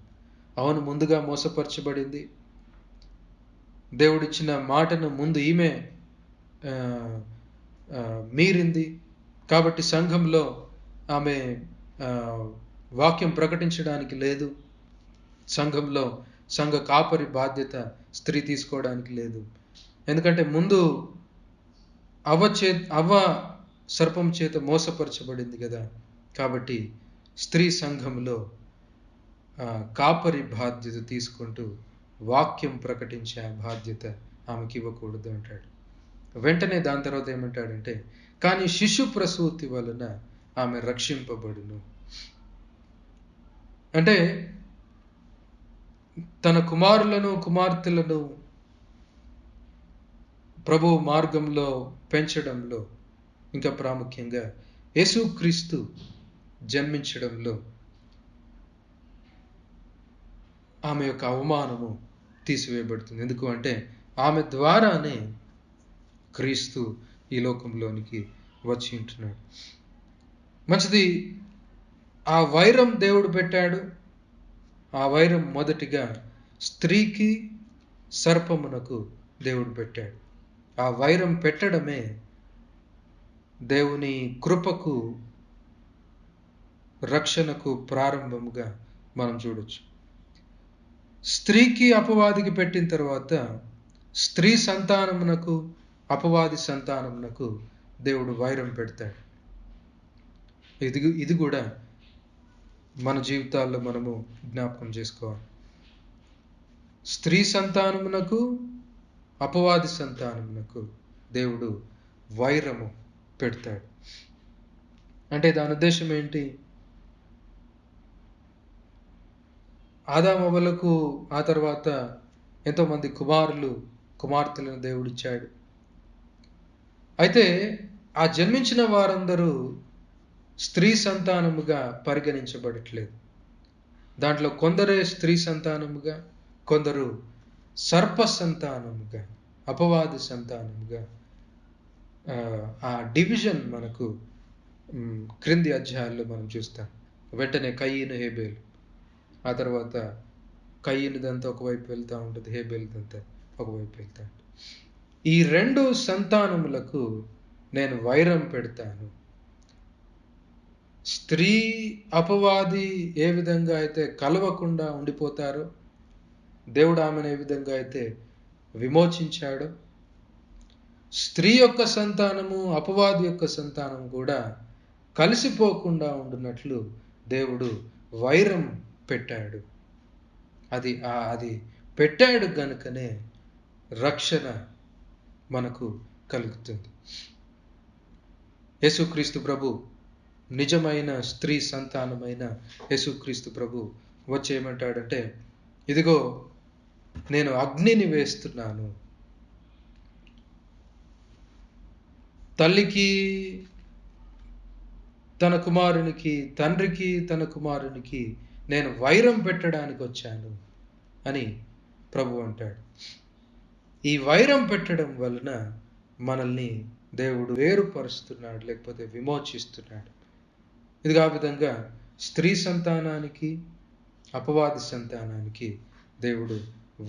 అవును, ముందుగా మోసపరచబడింది. దేవుడిచ్చిన మాటను ముందు ఈమె మీరింది. కాబట్టి సంఘంలో ఆమె వాక్యం ప్రకటించడానికి లేదు. సంఘంలో సంఘ కాపరి బాధ్యత స్త్రీ తీసుకోవడానికి లేదు. ఎందుకంటే ముందు అవ్వ సర్పం చేత మోసపరచబడింది కదా. కాబట్టి స్త్రీ సంఘంలో కాపరి బాధ్యత తీసుకుంటూ వాక్యం ప్రకటించే బాధ్యత ఆమెకి ఇవ్వకూడదు అంటాడు. వెంటనే దాని తర్వాత ఏమంటాడంటే, కానీ శిశు ప్రసూతి వలన ఆమె రక్షింపబడును. అంటే తన కుమారులను, కుమార్తెలను ప్రభు మార్గంలో పెంచడంలో, ఇంకా ప్రాముఖ్యంగా యేసుక్రీస్తు జన్మించడంలో ఆమె యొక్క అవమానము తీసివేయబడుతుంది. ఎందుకు అంటే ఆమె ద్వారానే క్రీస్తు ఈ లోకంలోనికి వచ్చి ఉంటున్నాడు. మంచిది. ఆ వైరం దేవుడు పెట్టాడు. ఆ వైరం మొదటిగా స్త్రీకి సర్పమునకు దేవుడు పెట్టాడు. ఆ వైరం పెట్టడమే దేవుని కృపకు, రక్షణకు ప్రారంభముగా మనం చూడొచ్చు. స్త్రీకి అపవాదికి పెట్టిన తర్వాత స్త్రీ సంతానమునకు అపవాది సంతానమునకు దేవుడు వైరం పెడతాడు. ఇది కూడా మన జీవితాల్లో మనము జ్ఞాపకం చేసుకోవాలి. స్త్రీ సంతానమునకు అపవాది సంతానమునకు దేవుడు వైరము పెడతాడు. అంటే దాని ఉద్దేశం ఏంటి? ఆదామవ్వలకు ఆ తర్వాత ఎంతోమంది కుమార్తెలను దేవుడిచ్చాడు. అయితే ఆ జన్మించిన వారందరూ స్త్రీ సంతానముగా పరిగణించబడట్లేదు. దాంట్లో కొందరే స్త్రీ సంతానముగా, కొందరు సర్ప సంతానముగా, అపవాది సంతానముగా. ఆ డివిజన్ మనకు క్రింది అధ్యాయాల్లో మనం చూస్తాం. వెంటనే కయీను, హేబేలు, ఆ తర్వాత కయీనుదంతా ఒకవైపు వెళ్తూ ఉంటుంది, హేబేలుదంతా ఒకవైపు వెళ్తూ ఉంటుంది. ఈ రెండు సంతానములకు నేను వైరం పెడతాను. స్త్రీ అపవాది ఏ విధంగా అయితే కలవకుండా ఉండిపోతారో, దేవుడు ఆమెను ఏ విధంగా అయితే విమోచించాడో, స్త్రీ యొక్క సంతానము అపవాది యొక్క సంతానం కూడా కలిసిపోకుండా ఉండునట్లు దేవుడు వైరం పెట్టాడు. అది పెట్టాడు గనుకనే రక్షణ మనకు కలుగుతుంది. యేసుక్రీస్తు ప్రభు, నిజమైన స్త్రీ సంతానమైన యేసుక్రీస్తు ప్రభు వచ్చి ఏమంటాడంటే, ఇదిగో నేను అగ్నిని వేస్తున్నాను. తల్లికి తన కుమారునికి, తండ్రికి తన కుమారునికి నేను వైరం పెట్టడానికి వచ్చాను అని ప్రభు అంటాడు. ఈ వైరం పెట్టడం వలన మనల్ని దేవుడు వేరుపరుస్తున్నాడు, లేకపోతే విమోచిస్తున్నాడు. ఇది ఆ విధంగా స్త్రీ సంతానానికి అపవాది సంతానానికి దేవుడు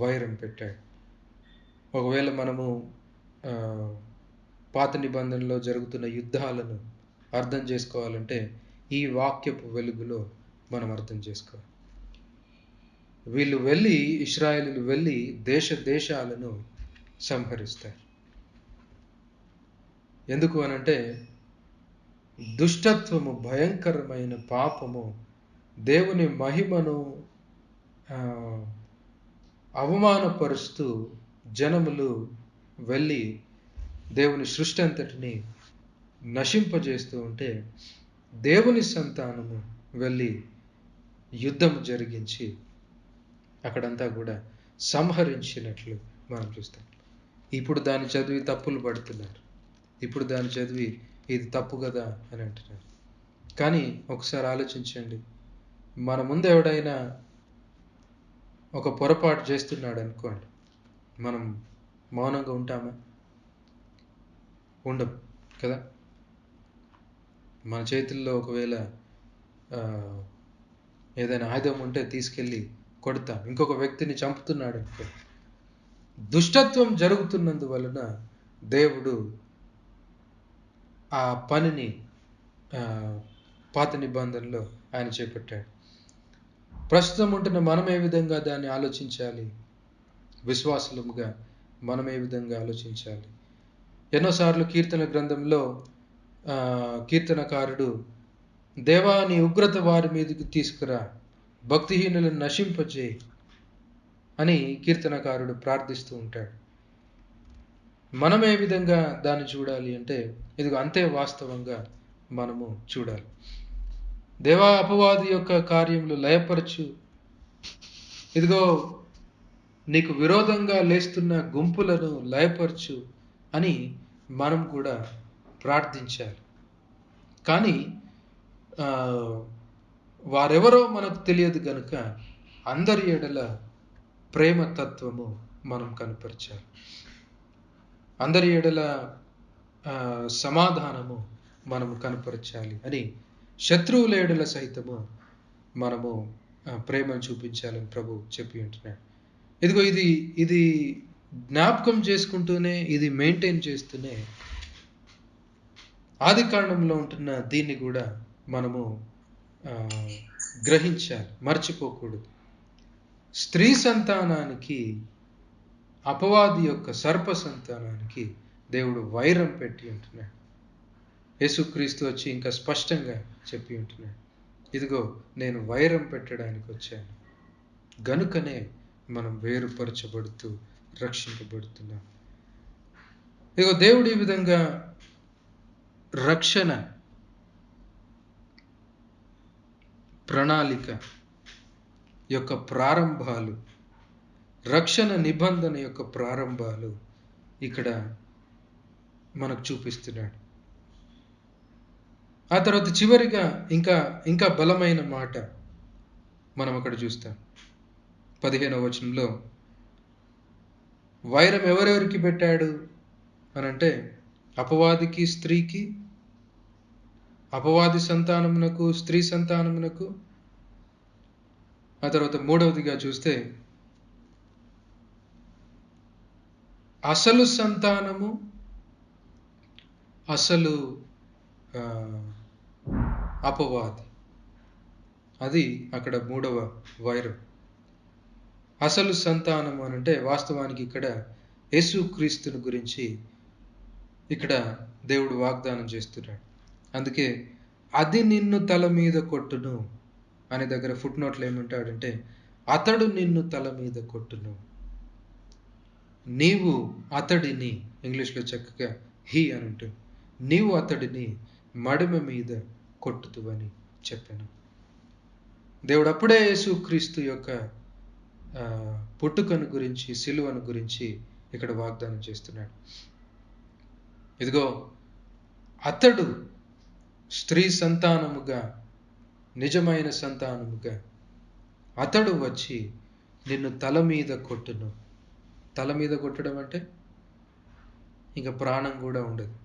వైరం పెట్టాడు. ఒకవేళ మనము పాత నిబంధనలో జరుగుతున్న యుద్ధాలను అర్థం చేసుకోవాలంటే ఈ వాక్యపు వెలుగులో మనం అర్థం చేసుకోవాలి. ఇశ్రాయేలీయులు వెళ్ళి దేశాలను సంహరిస్తారు. ఎందుకు అనంటే దుష్టత్వము, భయంకరమైన పాపము, దేవుని మహిమను అవమానపరుస్తూ జనములు వెళ్ళి దేవుని సృష్టి అంతటిని నశింపజేస్తూ ఉంటే, దేవుని సంతానము వెళ్ళి యుద్ధం జరిగించి అక్కడంతా కూడా సంహరించినట్లు మనం చూస్తాం. ఇప్పుడు దాన్ని చదివి తప్పులు పడుతున్నారు. ఇప్పుడు దాన్ని చదివి ఇది తప్పు కదా అని అంటున్నారు. కానీ ఒకసారి ఆలోచించండి, మన ముందు ఎవడైనా ఒక పొరపాటు చేస్తున్నాడు అనుకోండి, మనం మౌనంగా ఉంటామా? ఉండం కదా. మన చేతుల్లో ఒకవేళ ఏదైనా ఆయుధం ఉంటే తీసుకెళ్ళి కొడతాం. ఇంకొక వ్యక్తిని చంపుతున్నాడు అనుకో, దుష్టత్వం జరుగుతున్నందువలన దేవుడు ఆ పనిని పాత నిబంధనలో ఆయన చేపట్టాడు. ప్రస్తుతం ఉంటున్న మనం ఏ విధంగా దాన్ని ఆలోచించాలి? విశ్వాసులముగా మనం ఏ విధంగా ఆలోచించాలి? ఎన్నోసార్లు కీర్తన గ్రంథంలో కీర్తనకారుడు, దేవా నీ ఉగ్రత వారి మీదకి తీసుకురా, భక్తిహీనులను నశింపజేయి అని కీర్తనకారుడు ప్రార్థిస్తూ ఉంటాడు. మనం ఏ విధంగా దాన్ని చూడాలి అంటే ఇదిగో అంతే వాస్తవంగా మనము చూడాలి. దేవా అపవాది యొక్క కార్యములు లయపరచు, ఇదిగో నీకు విరోధంగా లేస్తున్న గుంపులను లయపరచు అని మనం కూడా ప్రార్థించాలి. కానీ వారెవరో మనకు తెలియదు కనుక అందరి ఎడల ప్రేమ తత్వము మనం కనపరచాలి. అందరి ఎడల సమాధానము మనము కనపరచాలి అని, శత్రువుల ఎడల సైతము మనము ప్రేమను చూపించాలని ప్రభు చెప్పి ఉంటున్నాడు. ఇదిగో ఇది జ్ఞాపకం చేసుకుంటూనే, ఇది మెయింటైన్ చేస్తూనే ఆది కాండంలో ఉంటున్న దీన్ని కూడా మనము గ్రహించాలి, మర్చిపోకూడదు. స్త్రీ సంతానానికి, అపవాది యొక్క సర్ప సంతానానికి దేవుడు వైరం పెట్టి ఉంటున్నాడు. యేసుక్రీస్తు వచ్చి ఇంకా స్పష్టంగా చెప్పి ఉంటున్నాడు, ఇదిగో నేను వైరం పెట్టడానికి వచ్చాను, గనుకనే మనం వేరుపరచబడుతూ రక్షింపబడుతున్నాం. ఇదిగో దేవుడు ఈ విధంగా రక్షణ ప్రణాళిక యొక్క ప్రారంభాలు, రక్షణ నిబంధన యొక్క ప్రారంభాలు ఇక్కడ మనకు చూపిస్తున్నాడు. ఆ తర్వాత చివరిగా ఇంకా బలమైన మాట మనం అక్కడ చూస్తాం. 15వ వచనంలో వైరం ఎవరెవరికి పెట్టాడు అనంటే, అపవాదికి స్త్రీకి, అపవాది సంతానమునకు స్త్రీ సంతానమునకు. ఆ తర్వాత 3వదిగా చూస్తే అసలు సంతానము, అసలు అపవాది. అది అక్కడ 3వ వైరం. అసలు సంతానము అనంటే వాస్తవానికి ఇక్కడ యేసుక్రీస్తుని గురించి ఇక్కడ దేవుడు వాగ్దానం చేస్తున్నాడు. అందుకే అది నిన్ను తల మీద కొట్టును అనే దగ్గర ఫుట్ నోట్లో ఏమంటాడంటే, అతడు నిన్ను తల మీద కొట్టును, నీవు అతడిని, ఇంగ్లీష్లో చక్కగా హీ అని ఉంటుంది, నీవు అతడిని మడిమ మీద కొట్టుతువని చెప్పాను. దేవుడు అప్పుడే యేసుక్రీస్తు యొక్క పుట్టుకను గురించి, సిలువను గురించి ఇక్కడ వాగ్దానం చేస్తున్నాడు. ఇదిగో అతడు స్త్రీ సంతానముగా, నిజమైన సంతానముగా అతడు వచ్చి నిన్ను తల మీద కొట్టును. తల మీద కొట్టడం అంటే ఇంకా ప్రాణం కూడా ఉండదు,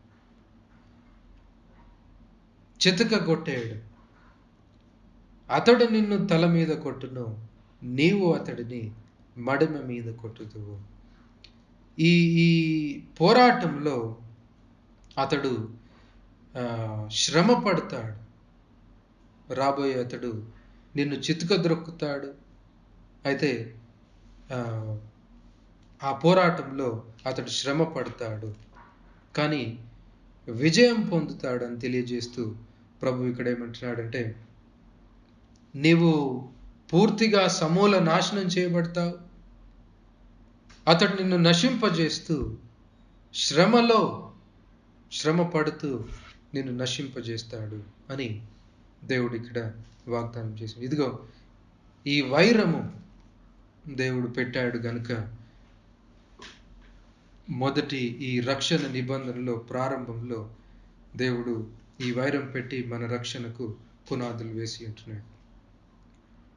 చితక కొట్టేయడం. అతడు నిన్ను తల మీద కొట్టును, నీవు అతడిని మడిమ మీద కొట్టుదువు. ఈ పోరాటంలో అతడు శ్రమ పడతాడు. రాబోయే అతడు నిన్ను చితక ద్రొక్కుతాడు. అయితే ఆ పోరాటంలో అతడు శ్రమ పడతాడు, కానీ విజయం పొందుతాడని తెలియజేస్తూ ప్రభు ఇక్కడ ఏమంటున్నాడంటే, నీవు పూర్తిగా సమూల నాశనం చేయబడతావు, అతడు నిన్ను నశింపజేస్తూ శ్రమ పడుతూ నిన్ను నశింపజేస్తాడు అని దేవుడు ఇక్కడ వాగ్దానం చేశాడు. ఇదిగో ఈ వైరము దేవుడు పెట్టాడు గనుక మొదటి ఈ రక్షణ నిబంధనలో ప్రారంభంలో దేవుడు ఈ వైరం పెట్టి మన రక్షణకు పునాదులు వేసి ఉంటున్నాడు.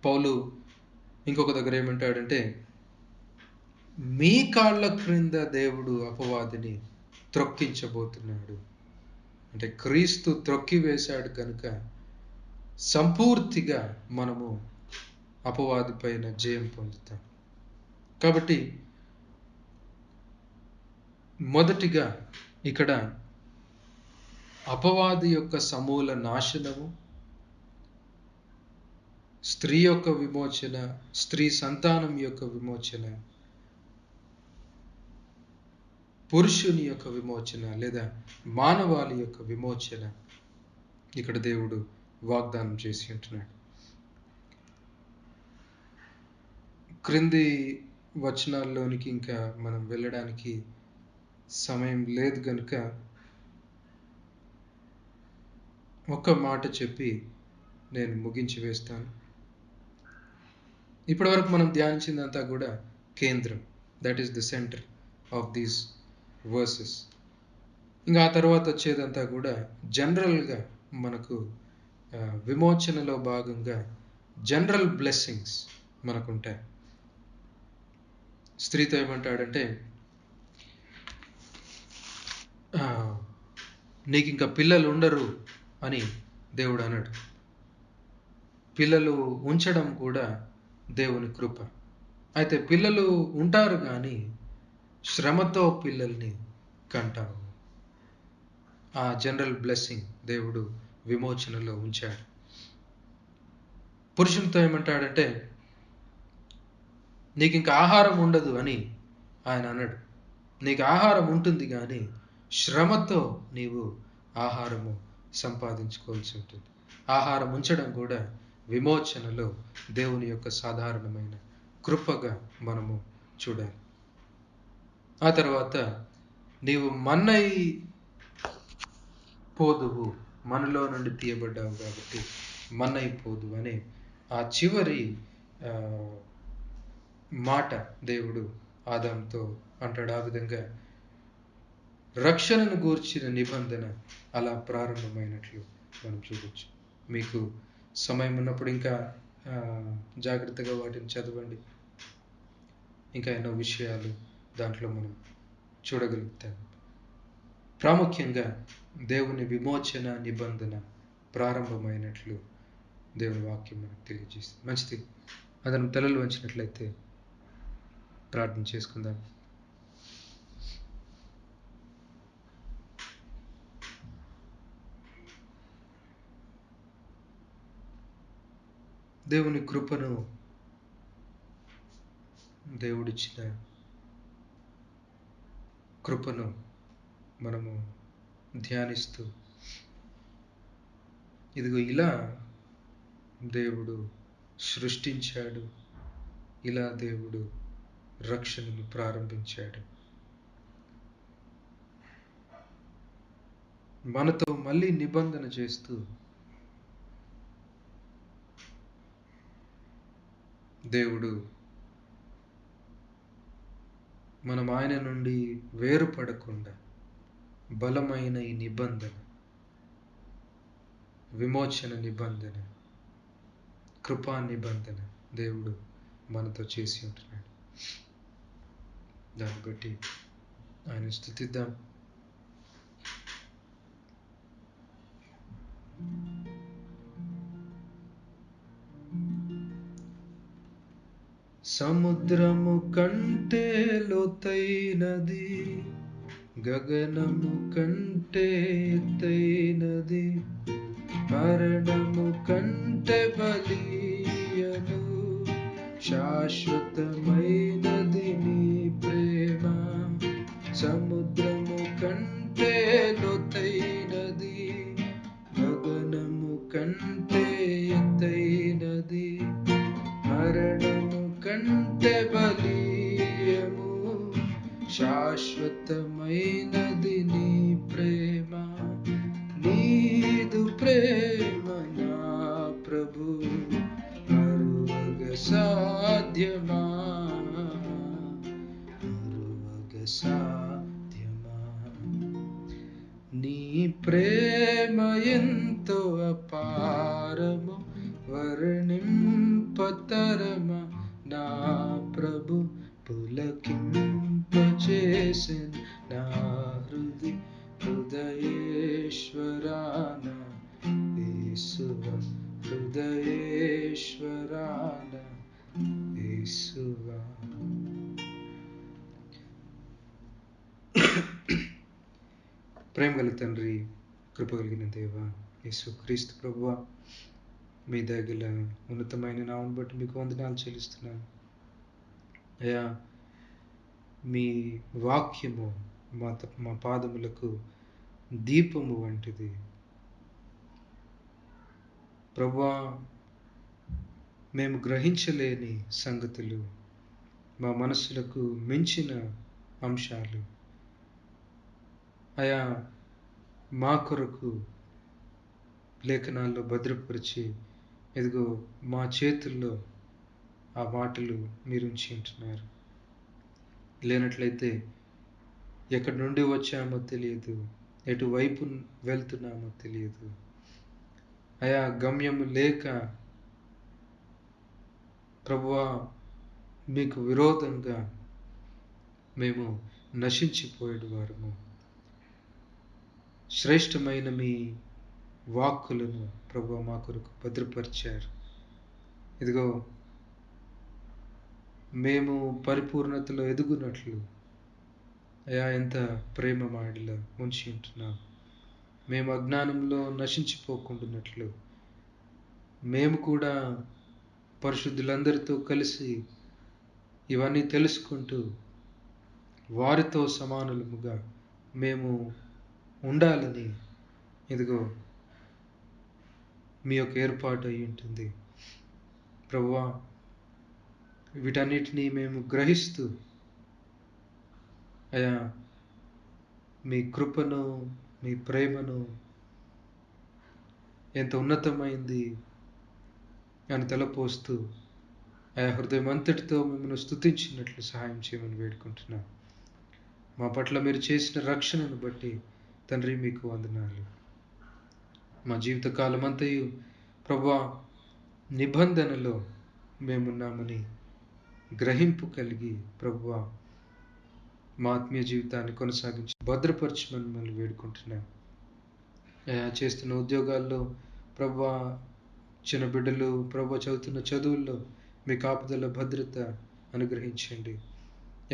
పౌలు ఇంకొక దగ్గర ఏమంటాడంటే, మీ కాళ్ళ క్రింద దేవుడు అపవాదిని త్రొక్కించబోతున్నాడు. అంటే క్రీస్తు త్రొక్కి వేశాడు కనుక సంపూర్తిగా మనము అపవాది పైన జయం పొందుతాం. కాబట్టి మొదటిగా ఇక్కడ అపవాది యొక్క సమూల నాశనము, స్త్రీ యొక్క విమోచన, స్త్రీ సంతానం యొక్క విమోచన, పురుషుని యొక్క విమోచన లేదా మానవాళి యొక్క విమోచన ఇక్కడ దేవుడు వాగ్దానం చేసి ఉంటున్నాడు. క్రింది వచనాల్లోనికి ఇంకా మనం వెళ్ళడానికి సమయం లేదు కనుక ఒక్క మాట చెప్పి నేను ముగించి వేస్తాను. ఇప్పటి వరకు మనం ధ్యానించిందంతా కూడా కేంద్రం, that is the centre of these versus. ఇంకా ఆ తర్వాత వచ్చేదంతా కూడా జనరల్గా మనకు విమోచనలో భాగంగా జనరల్ బ్లెస్సింగ్స్ మనకుంటాయి. స్త్రీతో ఏమంటాడంటే, నీకు ఇంకా పిల్లలు ఉండరు అని దేవుడు అన్నాడు. పిల్లలు ఉంచడం కూడా దేవుని కృప. అయితే పిల్లలు ఉంటారు కానీ శ్రమతో పిల్లల్ని కంటావు. ఆ జనరల్ బ్లెస్సింగ్ దేవుడు విమోచనలో ఉంచాడు. పురుషునితో ఏమంటాడంటే, నీకు ఇంకా ఆహారం ఉండదు అని ఆయన అన్నాడు. నీకు ఆహారం ఉంటుంది కానీ శ్రమతో నీవు ఆహారము సంపాదించుకోవాల్సి ఉంటుంది. ఆహారం ఉంచడం కూడా విమోచనలో దేవుని యొక్క సాధారణమైన కృపగా మనము చూడాలి. ఆ తర్వాత నీవు మన్నై పోదువు, మనలో నుండి తీయబడ్డావు కాబట్టి మన్నైపోదు అనే ఆ చివరి మాట దేవుడు ఆదాంతో అంటాడు. ఆ విధంగా రక్షణను గూర్చిన నిబంధన అలా ప్రారంభమైనట్లు మనం చూడొచ్చు. మీకు సమయం ఉన్నప్పుడు ఇంకా జాగ్రత్తగా వాటిని చదవండి. ఇంకా ఎన్నో విషయాలు దాంట్లో మనం చూడగలుగుతాం. ప్రాముఖ్యంగా దేవుని విమోచన నిబంధన ప్రారంభమైనట్లు దేవుని వాక్యం మనకు తెలియజేస్తుంది. మంచిది, అతను తలలు వంచినట్లయితే ప్రార్థన చేసుకుందాం. దేవుని కృపను, దేవుడిచ్చిన కృపను మనము ధ్యానిస్తూ, ఇదిగో ఇలా దేవుడు సృష్టించాడు, ఇలా దేవుడు రక్షణను ప్రారంభించాడు, మనతో మళ్ళీ నిబంధన చేస్తూ దేవుడు మనం ఆయన నుండి వేరుపడకుండా బలమైన ఈ నిబంధన, విమోచన నిబంధన, కృపా నిబంధన దేవుడు మనతో చేసి ఉంటున్నాడు. దాన్ని బట్టి ఆయన స్తుతిద్దాం. సముద్రము కంటే లోతైనది, గగనము కంటే ఎత్తైనది, మరణము కంటే బలీయను, శాశ్వతమైనది నీ ప్రేమ. సముద్రము కంటే లోతైనది, గగనము కంటే ఎత్తైనది, మరణము కంటే బలీయము, శాశ్వతమైనది నీ ప్రేమ. నీదు ప్రేమ నా ప్రభు మరువగ సాధ్యమా, మరువగ సాధ్యమా. నీ ప్రేమ ఎంతో అపారము, వర్ణింపతరమా నా ప్రభు, పులకింపచేసెన్ నా హృదయేశ్వరాన యేసువా, హృదయేశ్వరాన యేసువా. ప్రేమ గల తండ్రి, కృప కలిగిన దేవా, యేసు క్రీస్తు ప్రభువా, మీ దగ్గర ఉన్నతమైన నామం బట్టి మీకు వందనాలు చెల్లిస్తున్నాను అయ్యా. మీ వాక్యము మా పాదములకు దీపము వంటిది ప్రభువా. మేము గ్రహించలేని సంగతులు, మా మనసులకు మించిన అంశాలు అయా మా కొరకు లేఖనాల్లో భద్రపరిచి, ఇదిగో మా చేతుల్లో ఆ మాటలు మీరు ఉంచి ఉంటున్నారు. లేనట్లయితే ఎక్కడి నుండి వచ్చామో తెలియదు, ఎటువైపు వెళ్తున్నామో తెలియదు అయా. గమ్యము లేక ప్రభువా మీకు విరోధంగా మేము నశించిపోయేడు వారము. శ్రేష్టమైన మీ వాక్కులను ప్రభువా మా కొరకు భద్రపరిచారు. ఇదిగో మేము పరిపూర్ణతలో ఎదుగునట్లు అయా ఎంత ప్రేమ మాడిలో ఉంచి ఉంటున్నాం. మేము అజ్ఞానంలో నశించిపోకుండానట్లు మేము కూడా పరిశుద్ధులందరితో కలిసి ఇవన్నీ తెలుసుకుంటూ వారితో సమానులముగా మేము ఉండాలని ఇదిగో మీ యొక్క ఏర్పాటు అయి ఉంటుంది ప్రభువా. వీటన్నిటినీ మేము గ్రహిస్తూ అయా మీ కృపను, మీ ప్రేమను ఎంత ఉన్నతమైంది అని తలపోస్తూ ఆయా హృదయం అంతటితో మిమ్మల్ని స్తుతించినట్లు సహాయం చేయమని వేడుకుంటున్నాం. మా పట్ల మీరు చేసిన రక్షణను బట్టి తండ్రి మీకు వందనాలు. మా జీవితకాలం అంతయు ప్రభువా నిబంధనలో మేమున్నామని గ్రహింపు కలిగి ప్రభువా మా ఆత్మీయ జీవితాన్ని కొనసాగించి భద్రపరచమని మిమ్మల్ని వేడుకుంటున్నాం. చేస్తున్న ఉద్యోగాల్లో ప్రభువా, చిన్న బిడ్డలు ప్రభువా చదువుతున్న చదువుల్లో మీ కాపుదల భద్రత అనుగ్రహించండి.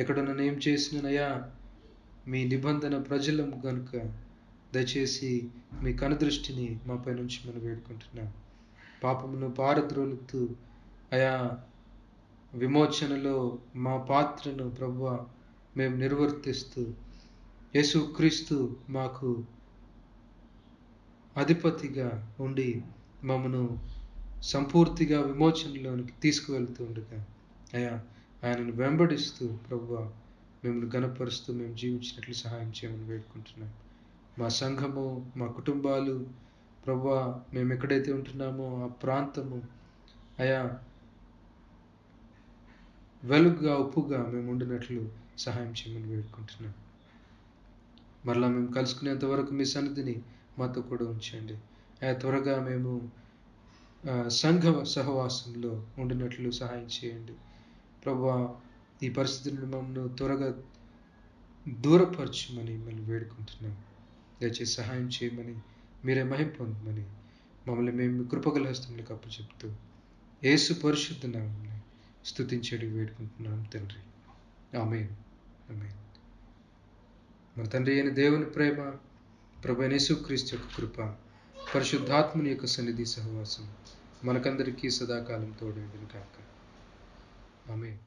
ఎక్కడ నన్ను ఏం చేసిననయా మీ నిబంధన ప్రజలం కనుక దయచేసి మీ కనుదృష్టిని మాపై నుంచి మనం వేడుకుంటున్నాం. పాపమును పారద్రోలుతూ అయా విమోచనలో మా పాత్రను ప్రభువా మేము నిర్వర్తిస్తూ యేసుక్రీస్తు మాకు అధిపతిగా ఉండి మమ్మను సంపూర్తిగా విమోచనలోనికి తీసుకువెళ్తూ ఉండగా అయా ఆయనను వెంబడిస్తూ ప్రభువా మిమ్మల్ని గణపరుస్తూ మేము జీవించినట్లు సహాయం చేయమని వేడుకుంటున్నాం. మా సంఘము, మా కుటుంబాలు ప్రభువా మేము ఎక్కడైతే ఉంటున్నామో ఆ ప్రాంతము అయా వెలుగుగా, ఉప్పుగా మేము ఉండినట్లు సహాయం చేయమని వేడుకుంటున్నాం. మరలా మేము కలుసుకునేంత వరకు మీ సన్నిధిని మాతో కూడా ఉంచండి. త్వరగా మేము సంఘ సహవాసంలో ఉండినట్లు సహాయం చేయండి ప్రభువా. ఈ పరిస్థితి నుండి మమ్మల్ని త్వరగా దూరపరచమని మిమ్మల్ని వేడుకుంటున్నాం. దయచేసి సహాయం చేయమని, మీరే మహిమ పొందమని మమ్మల్ని మేము కృపగల హస్తములకు అప్పచెప్తూ యేసు పరిశుద్ధ నామమున స్తుతించేది వేడుకుంటున్నాం తండ్రి. ఆమేన్, ఆమేన్. మన తండ్రి అయిన దేవుని ప్రేమ, ప్రభువైన యేసుక్రీస్తు యొక్క కృప, పరిశుద్ధాత్మని యొక్క సన్నిధి సహవాసం మనకందరికీ సదాకాలం తోడైండును గాక. ఆమేన్.